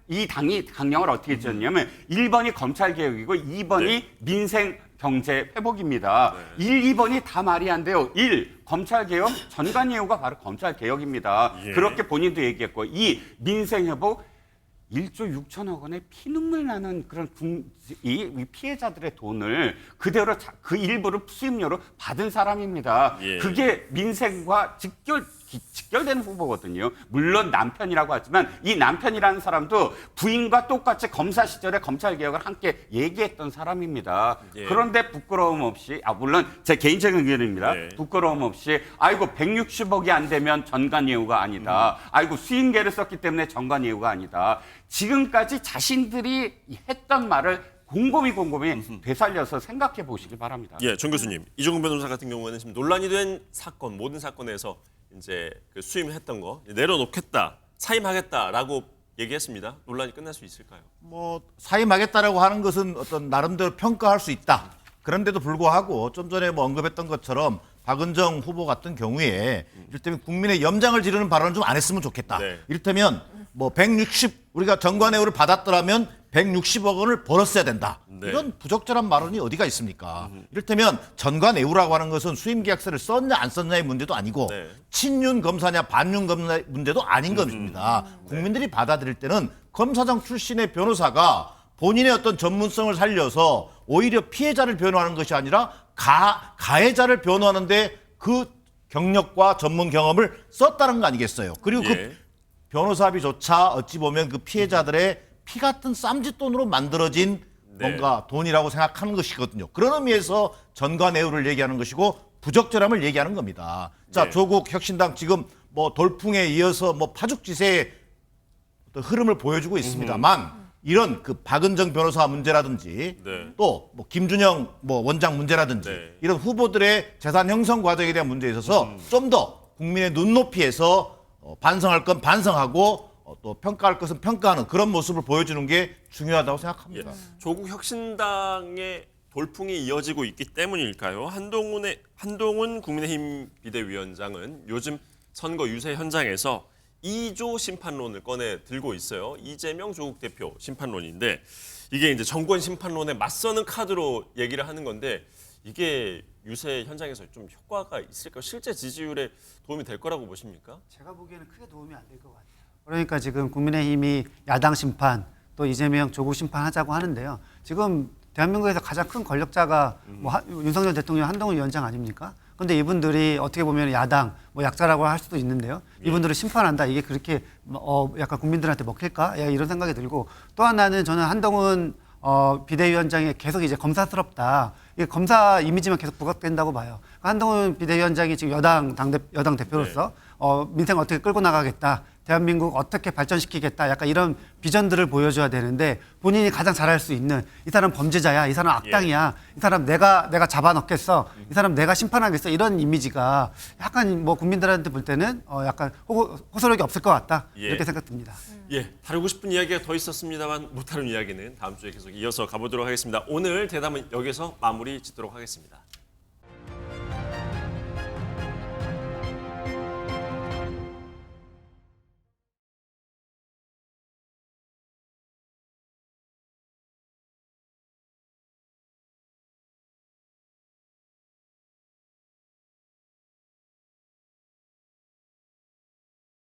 F: 이 당이 강령을 어떻게 지었냐면 1번이 검찰개혁이고 2번이 민생 경제 회복입니다. 1, 2번이 다 말이 안 돼요. 1. 검찰개혁, 전관예우가 바로 검찰개혁입니다. 그렇게 본인도 얘기했고 2. 민생회복, 1조 6천억 원의 피눈물 나는 그런 이 피해자들의 돈을 그대로 그 일부를 수임료로 받은 사람입니다. 그게 민생과 직결되는 후보거든요. 물론 남편이라고 하지만 이 남편이라는 사람도 부인과 똑같이 검사 시절에 검찰개혁을 함께 얘기했던 사람입니다. 그런데 부끄러움 없이 물론 제 개인적인 의견입니다. 부끄러움 없이 아이고 160억이 안 되면 전관예우가 아니다. 아이고 수임계를 썼기 때문에 전관예우가 아니다. 지금까지 자신들이 했던 말을 곰곰이 되살려서 생각해 보시기 바랍니다.
A: 예, 정 교수님. 이종근 변호사 같은 경우에는 지금 논란이 된 사건, 모든 사건에서 이제 그 수임했던 거 내려놓겠다, 사임하겠다라고 얘기했습니다. 논란이 끝날 수 있을까요?
E: 사임하겠다라고 하는 것은 어떤 나름대로 평가할 수 있다. 그런데도 불구하고 좀 전에 언급했던 것처럼 박은정 후보 같은 경우에 이를테면 국민의 염장을 지르는 발언을 좀 안 했으면 좋겠다. 이를테면 160 우리가 정관예우를 받았더라면 160억 원을 벌었어야 된다. 이런 부적절한 발언이 어디가 있습니까? 이를테면 전관예우라고 하는 것은 수임계약서를 썼냐 안 썼냐의 문제도 아니고 친윤 검사냐 반윤 검사 문제도 아닌 것입니다. 국민들이 받아들일 때는 검사장 출신의 변호사가 본인의 어떤 전문성을 살려서 오히려 피해자를 변호하는 것이 아니라 가해자를 변호하는데 그 경력과 전문 경험을 썼다는 거 아니겠어요? 그리고
A: 예.
E: 그 변호사비조차 어찌 보면 그 피해자들의 피 같은 쌈짓돈으로 만들어진
A: 네.
E: 뭔가 돈이라고 생각하는 것이거든요. 그런 의미에서 전과내후를 얘기하는 것이고 부적절함을 얘기하는 겁니다. 자,
A: 네.
E: 조국 혁신당 지금 뭐 돌풍에 이어서 뭐 파죽지세의 어떤 흐름을 보여주고 있습니다만 이런 그 박은정 변호사 문제라든지
A: 네.
E: 또 뭐 김준영 뭐 원장 문제라든지
A: 네.
E: 이런 후보들의 재산 형성 과정에 대한 문제에 있어서 좀 더 국민의 눈높이에서 반성할 건 반성하고 또 평가할 것은 평가하는 그런 모습을 보여주는 게 중요하다고 생각합니다.
A: 조국 혁신당의 돌풍이 이어지고 있기 때문일까요? 한동훈 국민의힘 비대위원장은 요즘 선거 유세 현장에서 2조 심판론을 꺼내 들고 있어요. 이재명 조국 대표 심판론인데 이게 이제 정권 심판론에 맞서는 카드로 얘기를 하는 건데 이게 유세 현장에서 좀 효과가 있을까요? 실제 지지율에 도움이 될 거라고 보십니까?
G: 제가 보기에는 크게 도움이 안 될 것 같아요. 그러니까 지금 국민의힘이 야당 심판 또 이재명 조국 심판하자고 하는데요. 지금 대한민국에서 가장 큰 권력자가 윤석열 대통령, 한동훈 위원장 아닙니까? 근데 이분들이 어떻게 보면 야당, 약자라고 할 수도 있는데요. 이분들을 심판한다. 이게 그렇게 약간 국민들한테 먹힐까? 이런 생각이 들고 또 하나는 저는 한동훈 비대위원장이 계속 이제 검사스럽다. 이게 검사 이미지만 계속 부각된다고 봐요. 한동훈 비대위원장이 지금 여당 대표로서 민생 어떻게 끌고 나가겠다. 대한민국 어떻게 발전시키겠다. 약간 이런 비전들을 보여줘야 되는데 본인이 가장 잘할 수 있는 이 사람 범죄자야. 이 사람 악당이야. 이 사람 내가 잡아넣겠어. 이 사람 내가 심판하겠어. 이런 이미지가 약간 국민들한테 볼 때는 약간 호소력이 없을 것 같다. 이렇게 생각됩니다.
A: 예, 다루고 싶은 이야기가 더 있었습니다만 못 다룬 이야기는 다음 주에 계속 이어서 가보도록 하겠습니다. 오늘 대담은 여기서 마무리 짓도록 하겠습니다.